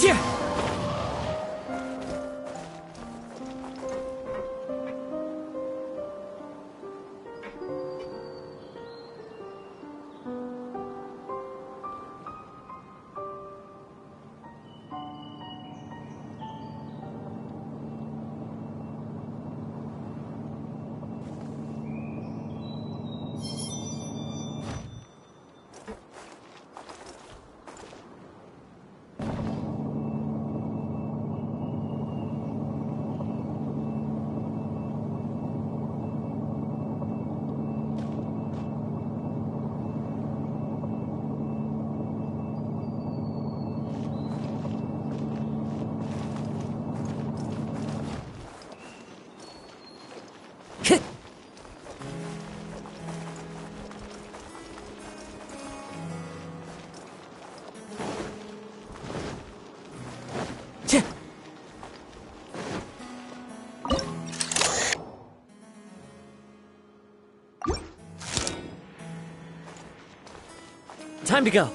Yeah. Time to go.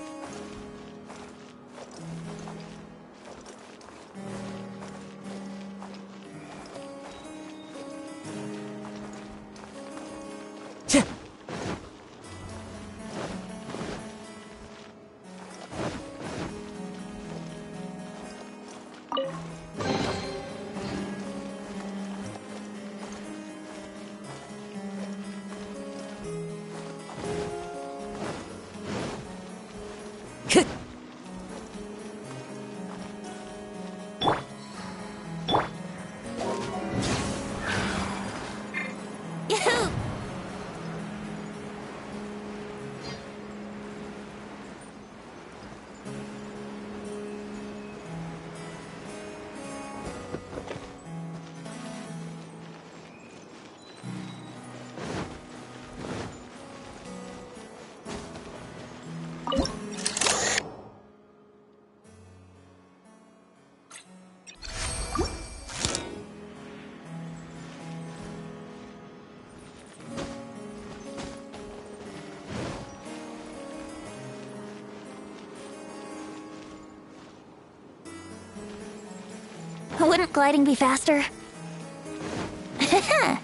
Wouldn't gliding be faster? Ha!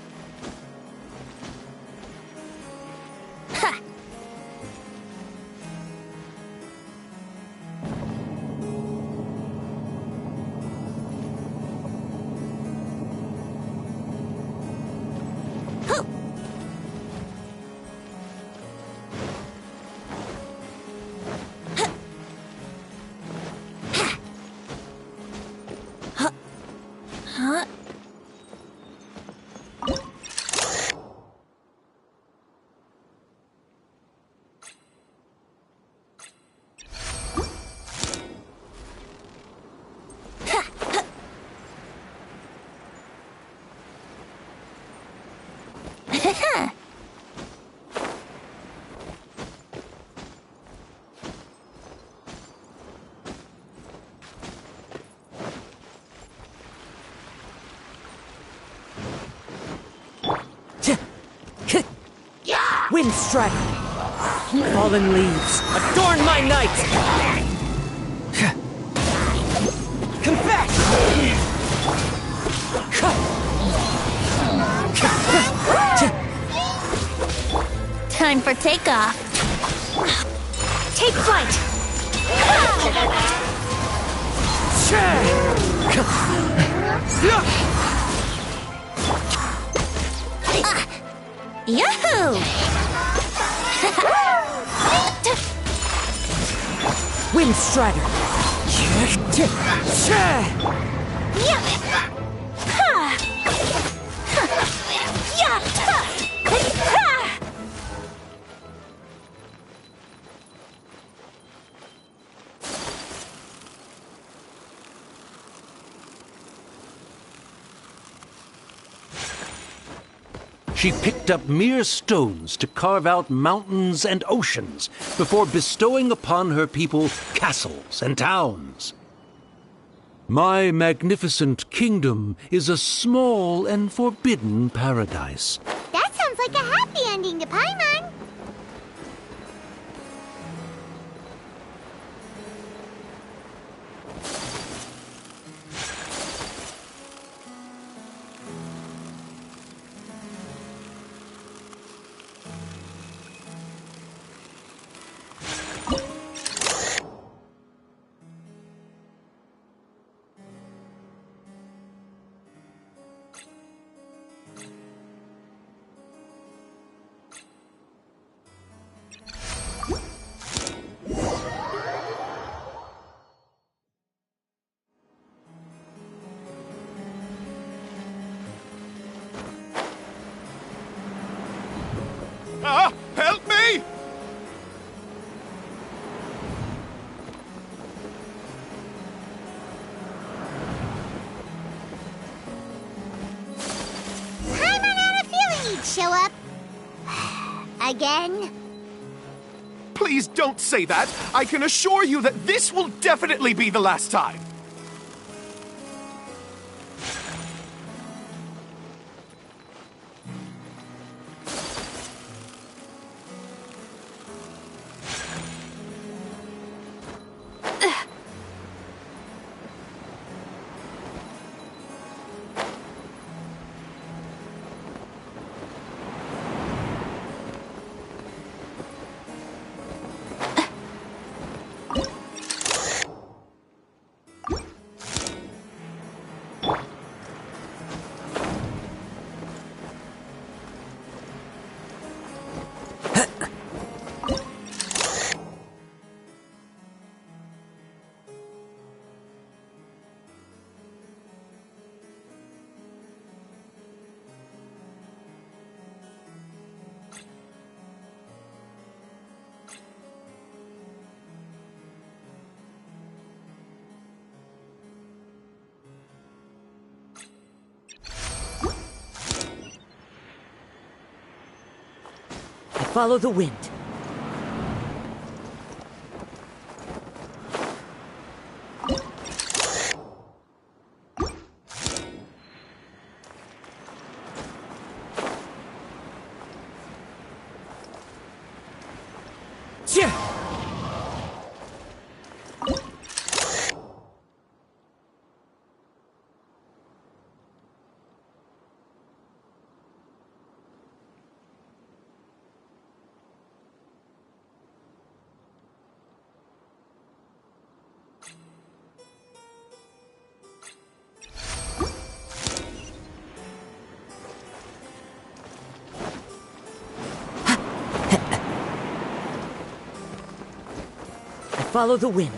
Wind strike! Fallen leaves, adorn my night! Confess! Time for takeoff. Take flight! Yahoo! Wind Strider! She picked up mere stones to carve out mountains and oceans before bestowing upon her people castles and towns. My magnificent kingdom is a small and forbidden paradise. That sounds like a happy ending to Paimon. Help me! Paimon had a feeling he'd show up. Again? Please don't say that. I can assure you that this will definitely be the last time. Follow the wind. Follow the wind.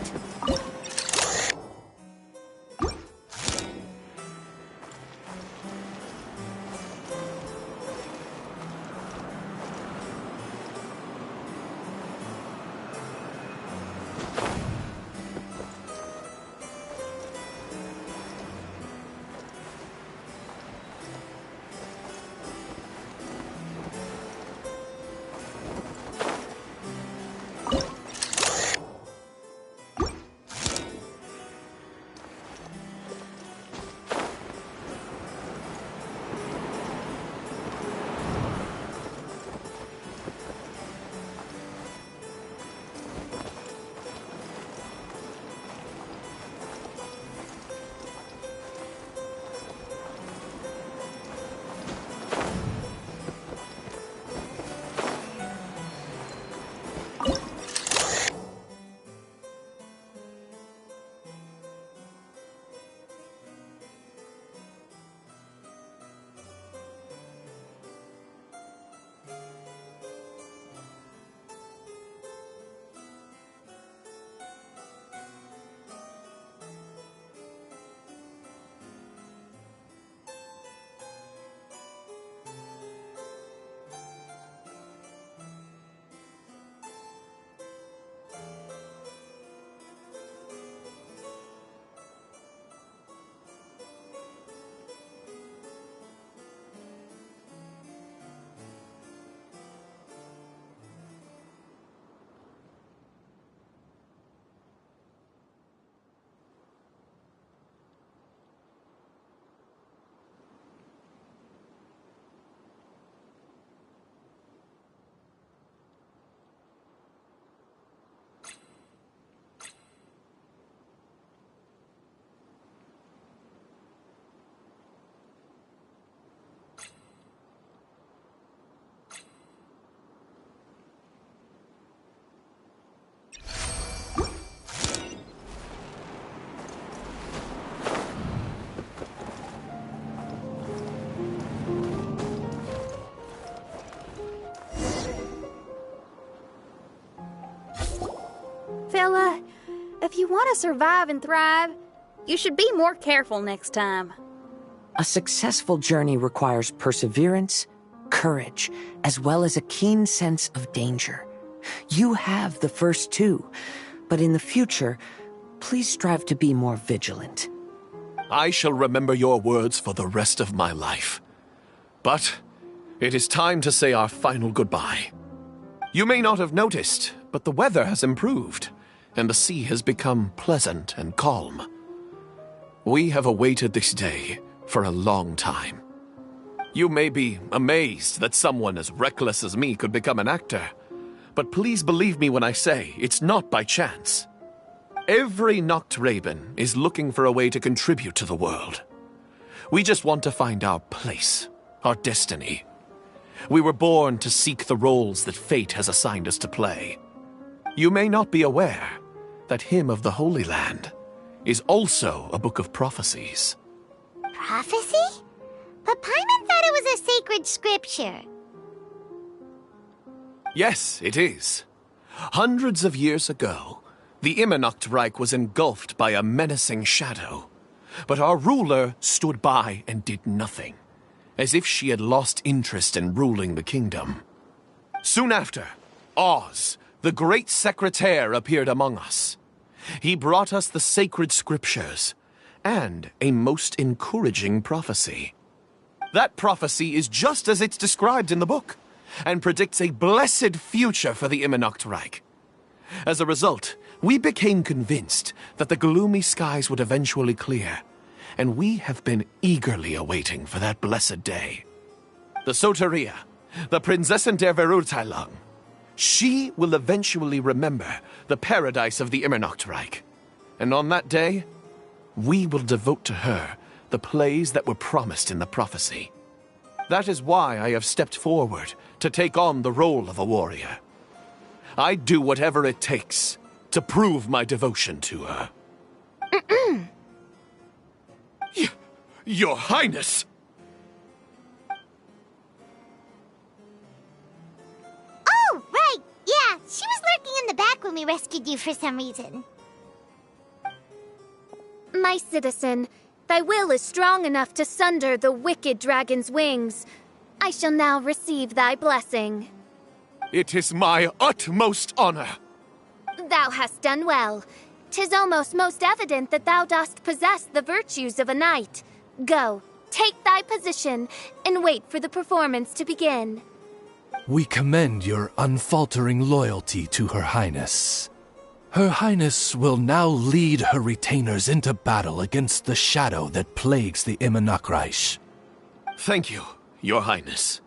If you want to survive and thrive, you should be more careful next time. A successful journey requires perseverance, courage, as well as a keen sense of danger. You have the first two, but in the future, please strive to be more vigilant. I shall remember your words for the rest of my life. But it is time to say our final goodbye. You may not have noticed, but the weather has improved, and the sea has become pleasant and calm. We have awaited this day for a long time. You may be amazed that someone as reckless as me could become an actor, but please believe me when I say it's not by chance. Every Nachtraben is looking for a way to contribute to the world. We just want to find our place, our destiny. We were born to seek the roles that fate has assigned us to play. You may not be aware that Hymn of the Holy Land is also a book of prophecies. Prophecy? But Paimon thought it was a sacred scripture. Yes, it is. Hundreds of years ago, the Immernachtreich was engulfed by a menacing shadow. But our ruler stood by and did nothing, as if she had lost interest in ruling the kingdom. Soon after, Oz, the great secretaire, appeared among us. He brought us the sacred scriptures and a most encouraging prophecy. That prophecy is just as it's described in the book, and predicts a blessed future for the Immernachtreich. As a result, we became convinced that the gloomy skies would eventually clear, and we have been eagerly awaiting for that blessed day. The Soteria, the Prinzessin der Verurteilung, she will eventually remember the paradise of the Immernachtreich, and on that day, we will devote to her the plays that were promised in the prophecy. That is why I have stepped forward to take on the role of a warrior. I'd do whatever it takes to prove my devotion to her. Your Highness! Oh, right! Yeah, she was lurking in the back when we rescued you for some reason. My citizen, thy will is strong enough to sunder the wicked dragon's wings. I shall now receive thy blessing. It is my utmost honor. Thou hast done well. 'Tis almost most evident that thou dost possess the virtues of a knight. Go, take thy position, and wait for the performance to begin. We commend your unfaltering loyalty to Her Highness. Her Highness will now lead her retainers into battle against the shadow that plagues the Immernachtreich. Thank you, Your Highness.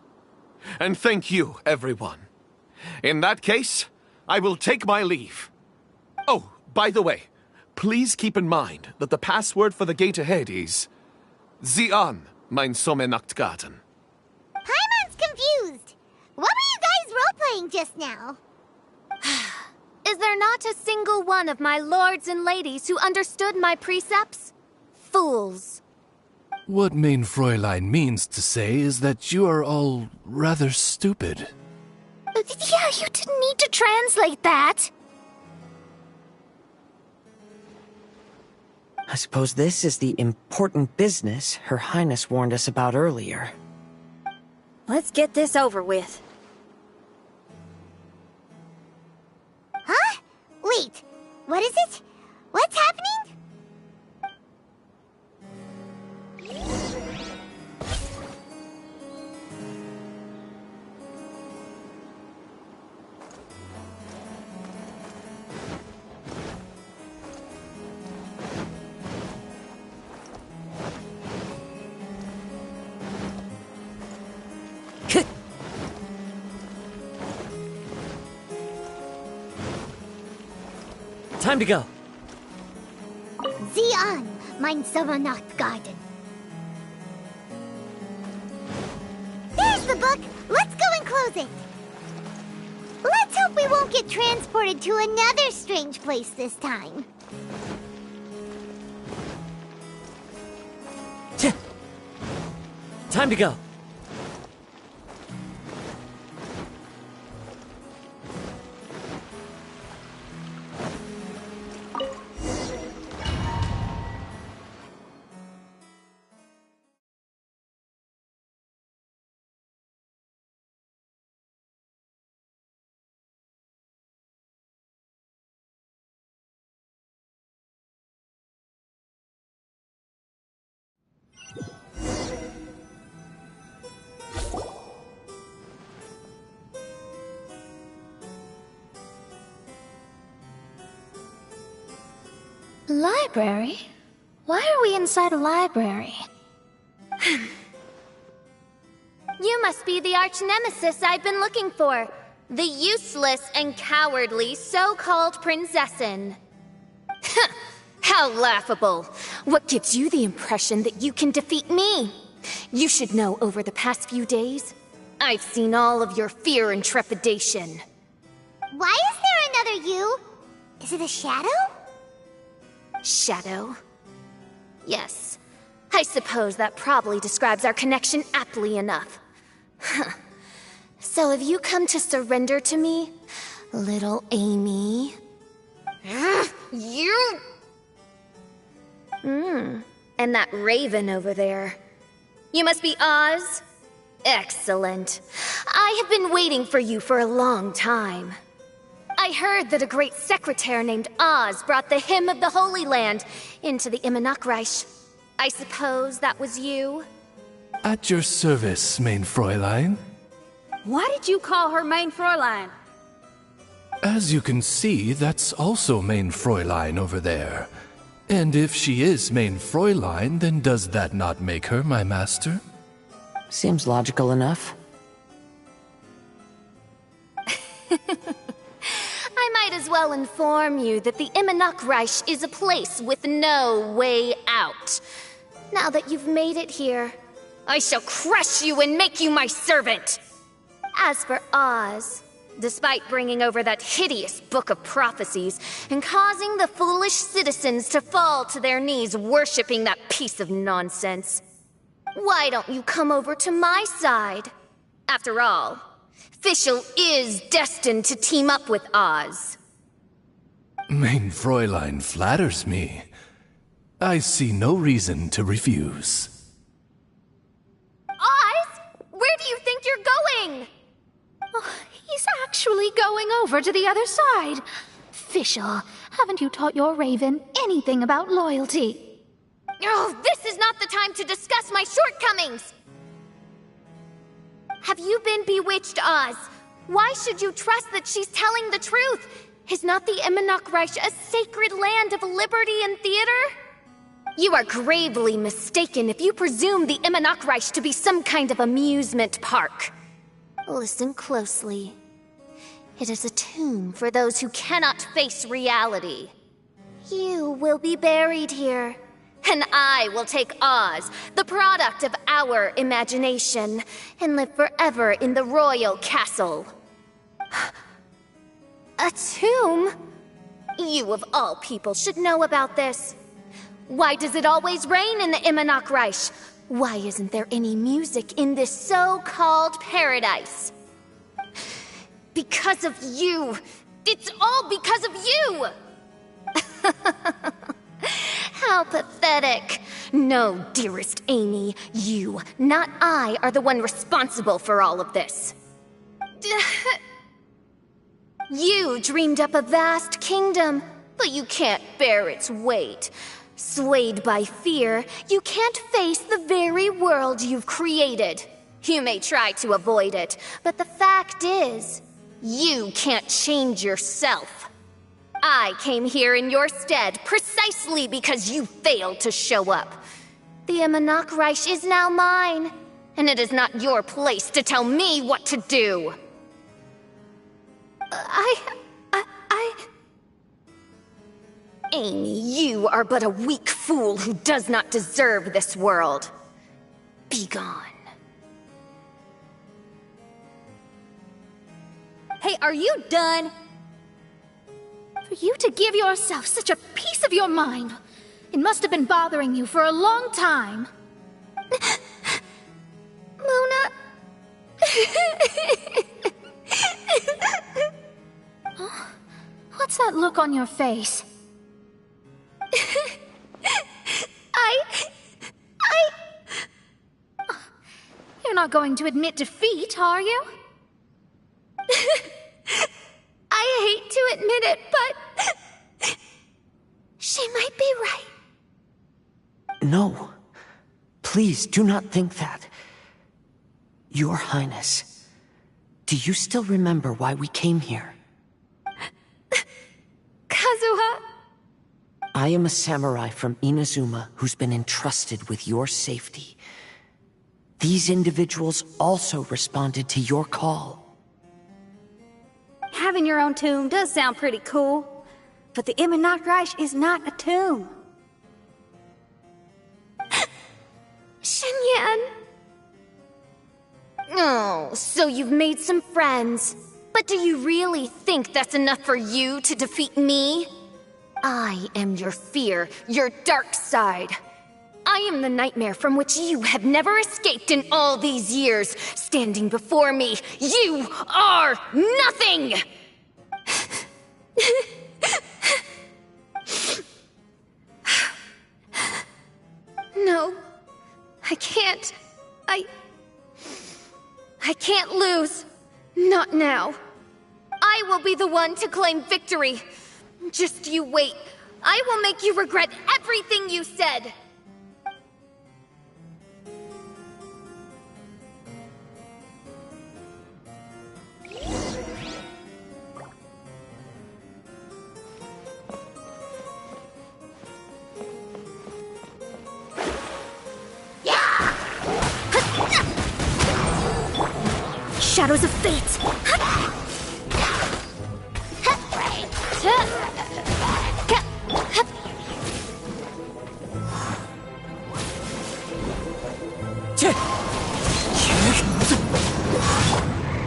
And thank you, everyone. In that case, I will take my leave. Oh, by the way, please keep in mind that the password for the gate ahead is Zian, mein Sommernachtgarten. Paimon's confused. What were you guys role-playing just now? Is there not a single one of my lords and ladies who understood my precepts? Fools. What Mein Fräulein means to say is that you are all rather stupid. Yeah, you didn't need to translate that. I suppose this is the important business Her Highness warned us about earlier. Let's get this over with. Huh? Wait, what is it? What's happening? Time to go. Zian, mein Sommernachtgarten. There's the book. Let's go and close it. Let's hope we won't get transported to another strange place this time. Time to go. Library? Why are we inside a library? You must be the arch-nemesis I've been looking for. The useless and cowardly so-called Princessin. How laughable. What gives you the impression that you can defeat me? You should know over the past few days, I've seen all of your fear and trepidation. Why is there another you? Is it a shadow? Shadow? Yes. I suppose that probably describes our connection aptly enough. So have you come to surrender to me, little Amy? You... And that raven over there. You must be Oz? Excellent. I have been waiting for you for a long time. I heard that a great secretary named Oz brought the Hymn of the Holy Land into the Immernachtreich. I suppose that was you? At your service, mein Fräulein. Why did you call her mein Fräulein? As you can see, that's also mein Fräulein over there. And if she is mein Fräulein, then does that not make her my master? Seems logical enough. I might as well inform you that the Immernachtreich is a place with no way out. Now that you've made it here, I shall crush you and make you my servant! As for Oz, despite bringing over that hideous book of prophecies and causing the foolish citizens to fall to their knees worshipping that piece of nonsense, why don't you come over to my side? After all, Fischl is destined to team up with Oz. Mein Fräulein flatters me. I see no reason to refuse. Oz? Where do you think you're going? Oh, he's actually going over to the other side. Fischl, haven't you taught your raven anything about loyalty? Oh, this is not the time to discuss my shortcomings! Have you been bewitched, Oz? Why should you trust that she's telling the truth? Is not the Immernachtreich a sacred land of liberty and theater? You are gravely mistaken if you presume the Immernachtreich to be some kind of amusement park. Listen closely. It is a tomb for those who cannot face reality. You will be buried here. And I will take Oz, the product of our imagination, and live forever in the royal castle. A tomb? You of all people should know about this. Why does it always rain in the Immernachtreich? Why isn't there any music in this so-called paradise? Because of you! It's all because of you! How pathetic. No, dearest Amy, you, not I, are the one responsible for all of this. You dreamed up a vast kingdom, but you can't bear its weight. Swayed by fear, you can't face the very world you've created. You may try to avoid it, but the fact is, you can't change yourself. I came here in your stead precisely because you failed to show up. The Immernachtreich is now mine, and it is not your place to tell me what to do. Amy, you are but a weak fool who does not deserve this world. Be gone. Hey, are you done? For you to give yourself such a piece of your mind, it must have been bothering you for a long time. Luna... What's that look on your face? You're not going to admit defeat, are you? I hate to admit it, but... she might be right. No. Please, do not think that. Your Highness, do you still remember why we came here? Kazuha... I am a samurai from Inazuma who's been entrusted with your safety. These individuals also responded to your call. Having your own tomb does sound pretty cool, but the Immernachtreich is not a tomb. Shenyan! Oh, so you've made some friends. But do you really think that's enough for you to defeat me? I am your fear, your dark side. I am the nightmare from which you have never escaped in all these years. Standing before me, you are nothing! No, I can't. I can't lose. Not now. I will be the one to claim victory. Just you wait. I will make you regret everything you said. Shadows of fate!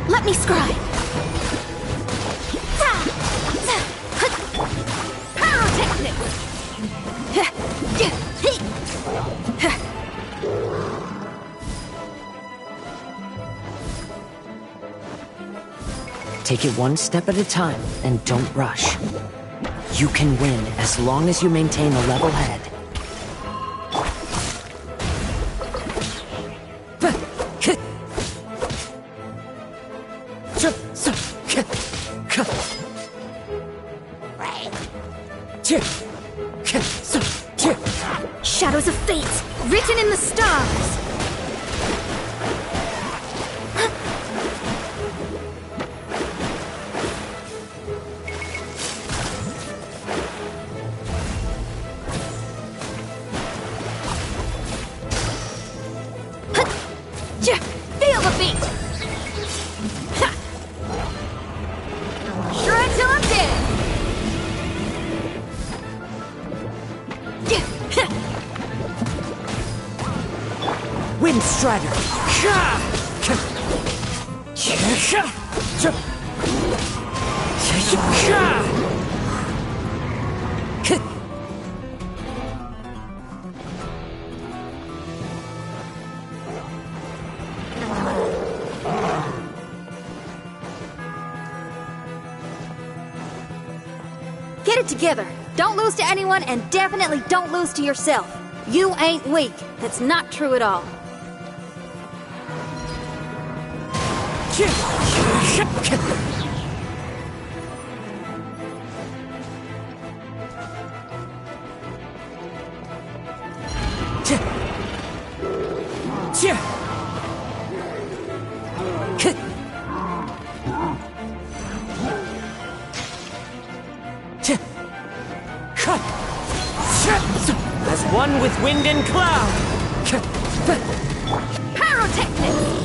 Let me scribe! Take it one step at a time, and don't rush. You can win as long as you maintain a level head. Shadows of fate, written in the stars! Feel the beat! Shred till I'm dead! Wind Strider! Get it together. Don't lose to anyone, and definitely don't lose to yourself. You ain't weak. That's not true at all. As one with wind and cloud! Pyrotechnics!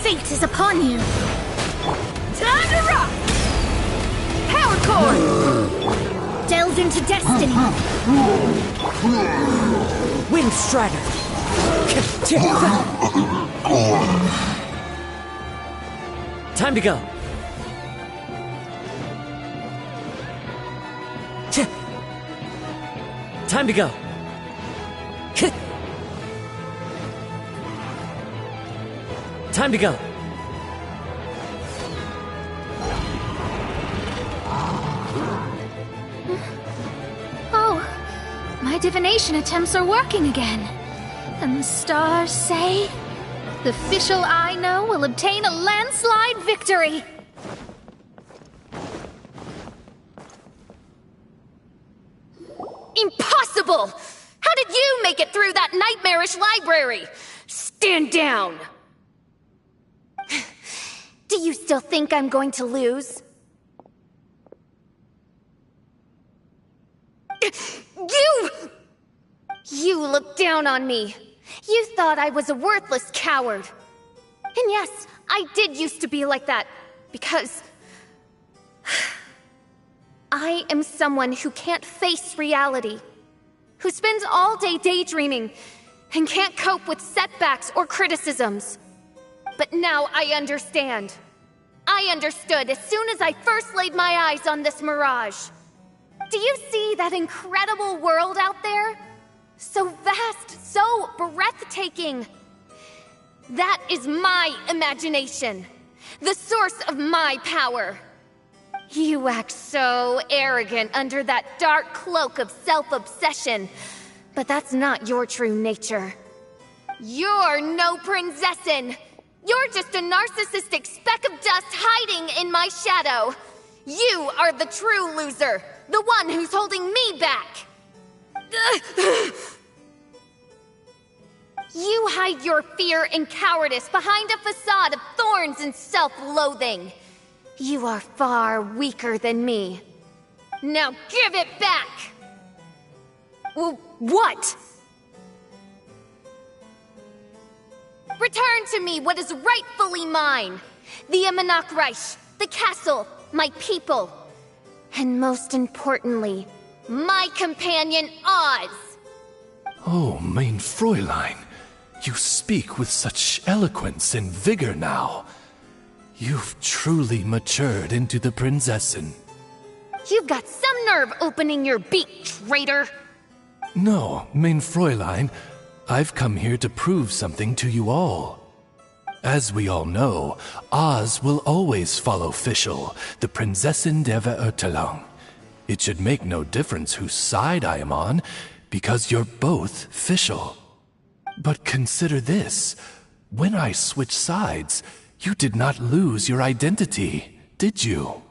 Fate is upon you! Time to rock! Power cord! Delve into destiny! Wind Strider! Time to go! Time to go! Time to go! Oh, my divination attempts are working again. And the stars say the Fischl I know will obtain a landslide victory. Impossible! How did you make it through that nightmarish library? Stand down! Do you still think I'm going to lose? You looked down on me. You thought I was a worthless coward. And yes, I did used to be like that, because I am someone who can't face reality, who spends all day daydreaming, and can't cope with setbacks or criticisms. But now I understand. I understood as soon as I first laid my eyes on this Mirage. Do you see that incredible world out there? So vast, so breathtaking. That is my imagination, the source of my power. You act so arrogant under that dark cloak of self-obsession, but that's not your true nature. You're no Prinzessin. You're just a narcissistic speck of dust hiding in my shadow. You are the true loser, the one who's holding me back. You hide your fear and cowardice behind a facade of thorns and self-loathing. You are far weaker than me. Now give it back! What? Return to me what is rightfully mine. The Immernachtreich, the castle, my people. And most importantly, my companion Oz. Oh, mein Fräulein, you speak with such eloquence and vigor now. You've truly matured into the Prinzessin. You've got some nerve opening your beak, traitor! No, mein Fräulein, I've come here to prove something to you all. As we all know, Oz will always follow Fischl, the Prinzessin der Verurteilung. It should make no difference whose side I am on, because you're both Fischl. But consider this. When I switched sides, you did not lose your identity, did you?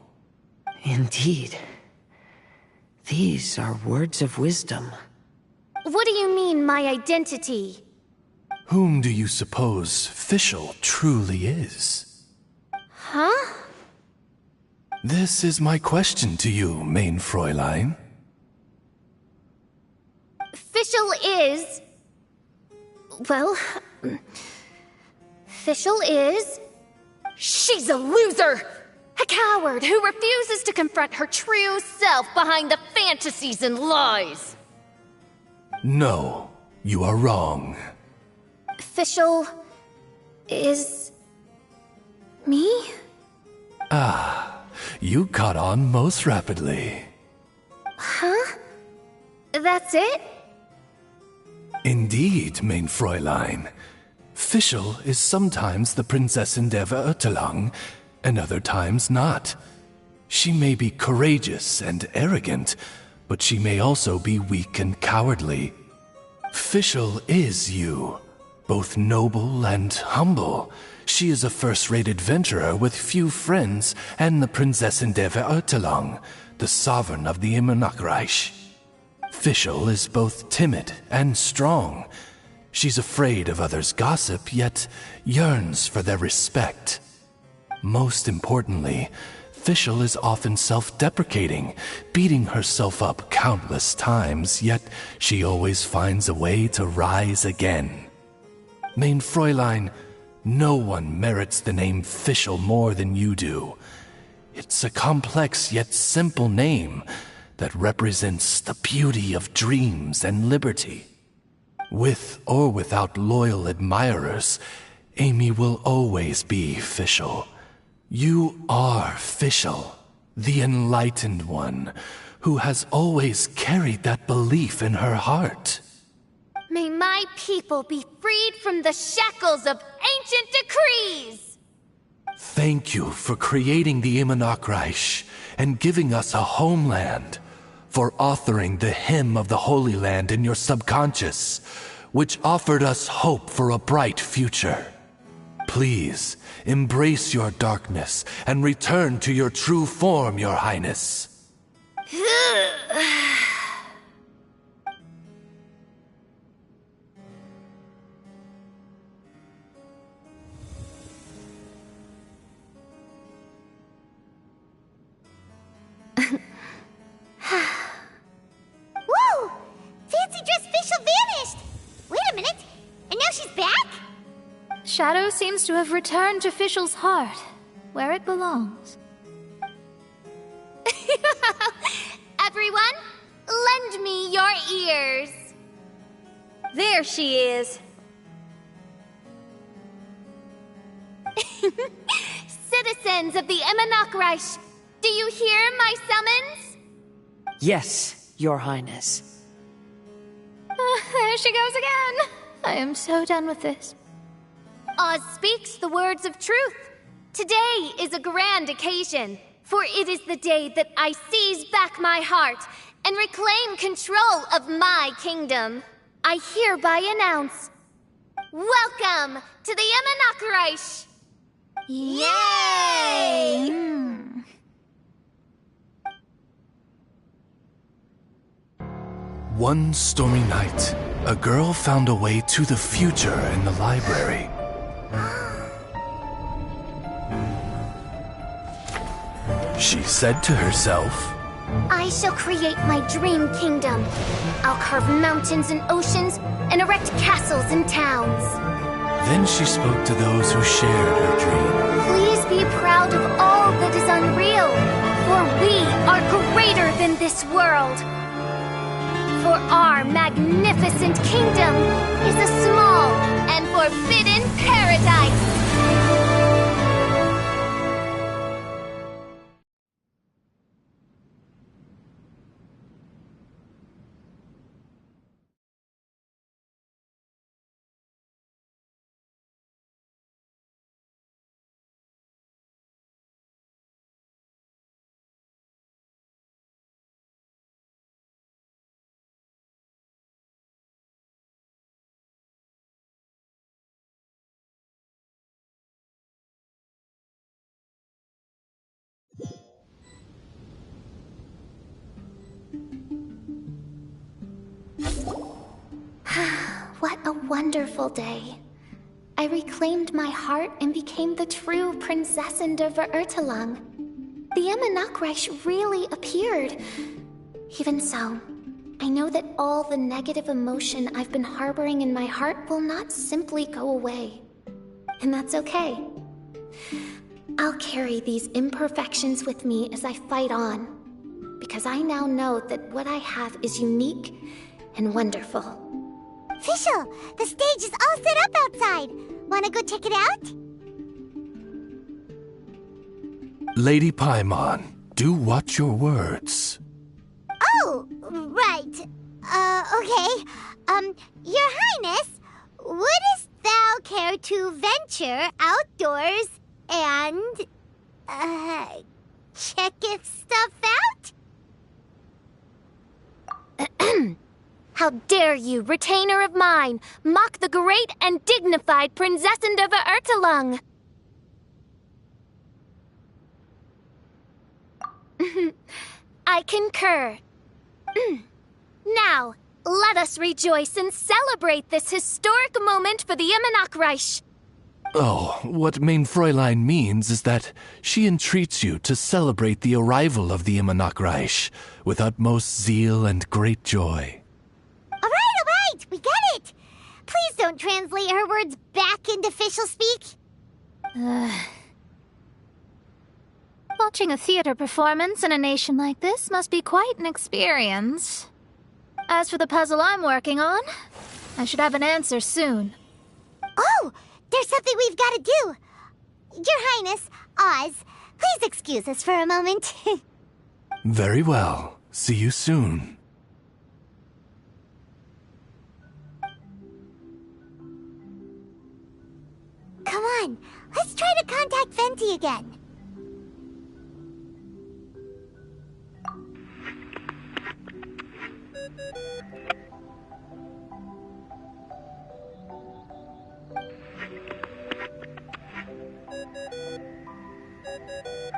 Indeed. These are words of wisdom. What do you mean, my identity? Whom do you suppose Fischl truly is? Huh? This is my question to you, mein Fräulein. Fischl is... Well... Fischl is... She's a loser! A coward who refuses to confront her true self behind the fantasies and lies! No, you are wrong. Fischl... is... me? Ah, you caught on most rapidly. Huh? That's it? Indeed, mein Fräulein. Fischl is sometimes the Prinzessin der Verurteilung, and other times not. She may be courageous and arrogant, but she may also be weak and cowardly. Fischl is you, both noble and humble. She is a first-rate adventurer with few friends and the Prinzessin der Verurteilung, the sovereign of the Immernachtreich. Fischl is both timid and strong. She's afraid of others' gossip, yet yearns for their respect. Most importantly, Fischl is often self-deprecating, beating herself up countless times, yet she always finds a way to rise again. Mein Fräulein, no one merits the name Fischl more than you do. It's a complex yet simple name that represents the beauty of dreams and liberty. With or without loyal admirers, Amy will always be Fischl. You are Fischl, the enlightened one, who has always carried that belief in her heart. May my people be freed from the shackles of ancient decrees! Thank you for creating the Immernachtreich and giving us a homeland, for authoring the hymn of the Holy Land in your subconscious, which offered us hope for a bright future. Please, embrace your darkness and return to your true form, Your Highness. Whoa! Fancy dress Fischl vanished! Wait a minute, and now she's back? Shadow seems to have returned to Fischl's heart, where it belongs. Everyone, lend me your ears. There she is. Citizens of the Immernachtreich, do you hear my summons? Yes, Your Highness. There she goes again. I am so done with this. Oz speaks the words of truth. Today is a grand occasion, for it is the day that I seize back my heart and reclaim control of my kingdom. I hereby announce, welcome to the Immernachtreich! Yay! One stormy night, a girl found a way to the future in the library. She said to herself, I shall create my dream kingdom. I'll carve mountains and oceans and erect castles and towns. Then she spoke to those who shared her dream. Please be proud of all that is unreal, for we are greater than this world. For our magnificent kingdom is a small and forbidden paradise. What a wonderful day. I reclaimed my heart and became the true Prinzessin der Verurteilung. The Immernachtreich really appeared. Even so, I know that all the negative emotion I've been harboring in my heart will not simply go away. And that's okay. I'll carry these imperfections with me as I fight on, because I now know that what I have is unique and wonderful. Fischl, the stage is all set up outside. Wanna go check it out? Lady Paimon, do watch your words. Oh, right. Okay. Your Highness, wouldst thou care to venture outdoors and, check if stuff out? How dare you, retainer of mine, mock the great and dignified Prinzessin der Verurteilung! I concur. Now, let us rejoice and celebrate this historic moment for the Immernachtreich. Oh, what mein Fräulein means is that she entreats you to celebrate the arrival of the Immernachtreich with utmost zeal and great joy. All right, we get it. Please don't translate her words back into Fischl speak. Watching a theater performance in a nation like this must be quite an experience. As for the puzzle I'm working on, I should have an answer soon. Oh, there's something we've got to do. Your Highness, Oz, please excuse us for a moment. Very well. See you soon. Come on, let's try to contact Venti again.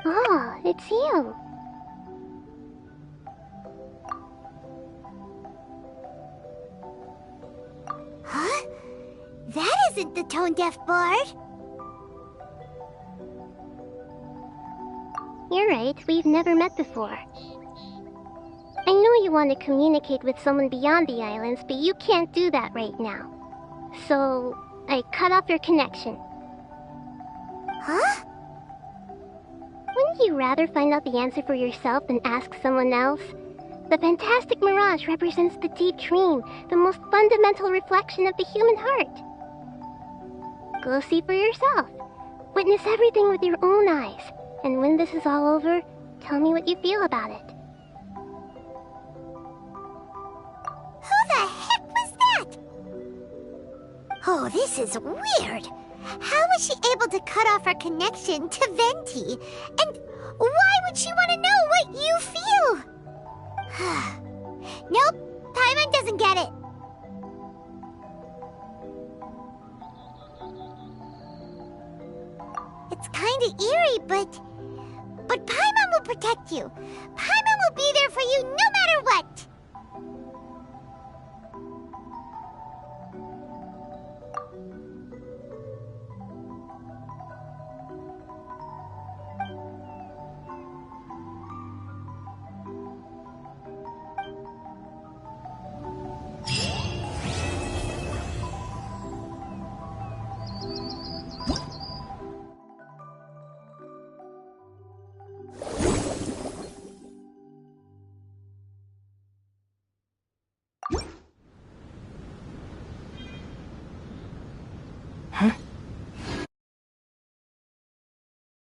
Oh, it's you. Huh? That isn't the tone-deaf bard. You're right, we've never met before. you want to communicate with someone beyond the islands, but you can't do that right now. So, I cut off your connection. Huh? Wouldn't you rather find out the answer for yourself than ask someone else? The fantastic mirage represents the deep dream, the most fundamental reflection of the human heart. Go see for yourself. Witness everything with your own eyes. And when this is all over, tell me what you feel about it. Who the heck was that? Oh, this is weird. How was she able to cut off her connection to Venti? And why would she want to know what you feel? Nope, Paimon doesn't get it. It's kinda eerie, but Paimon will protect you. Paimon will be there for you no matter what. Huh?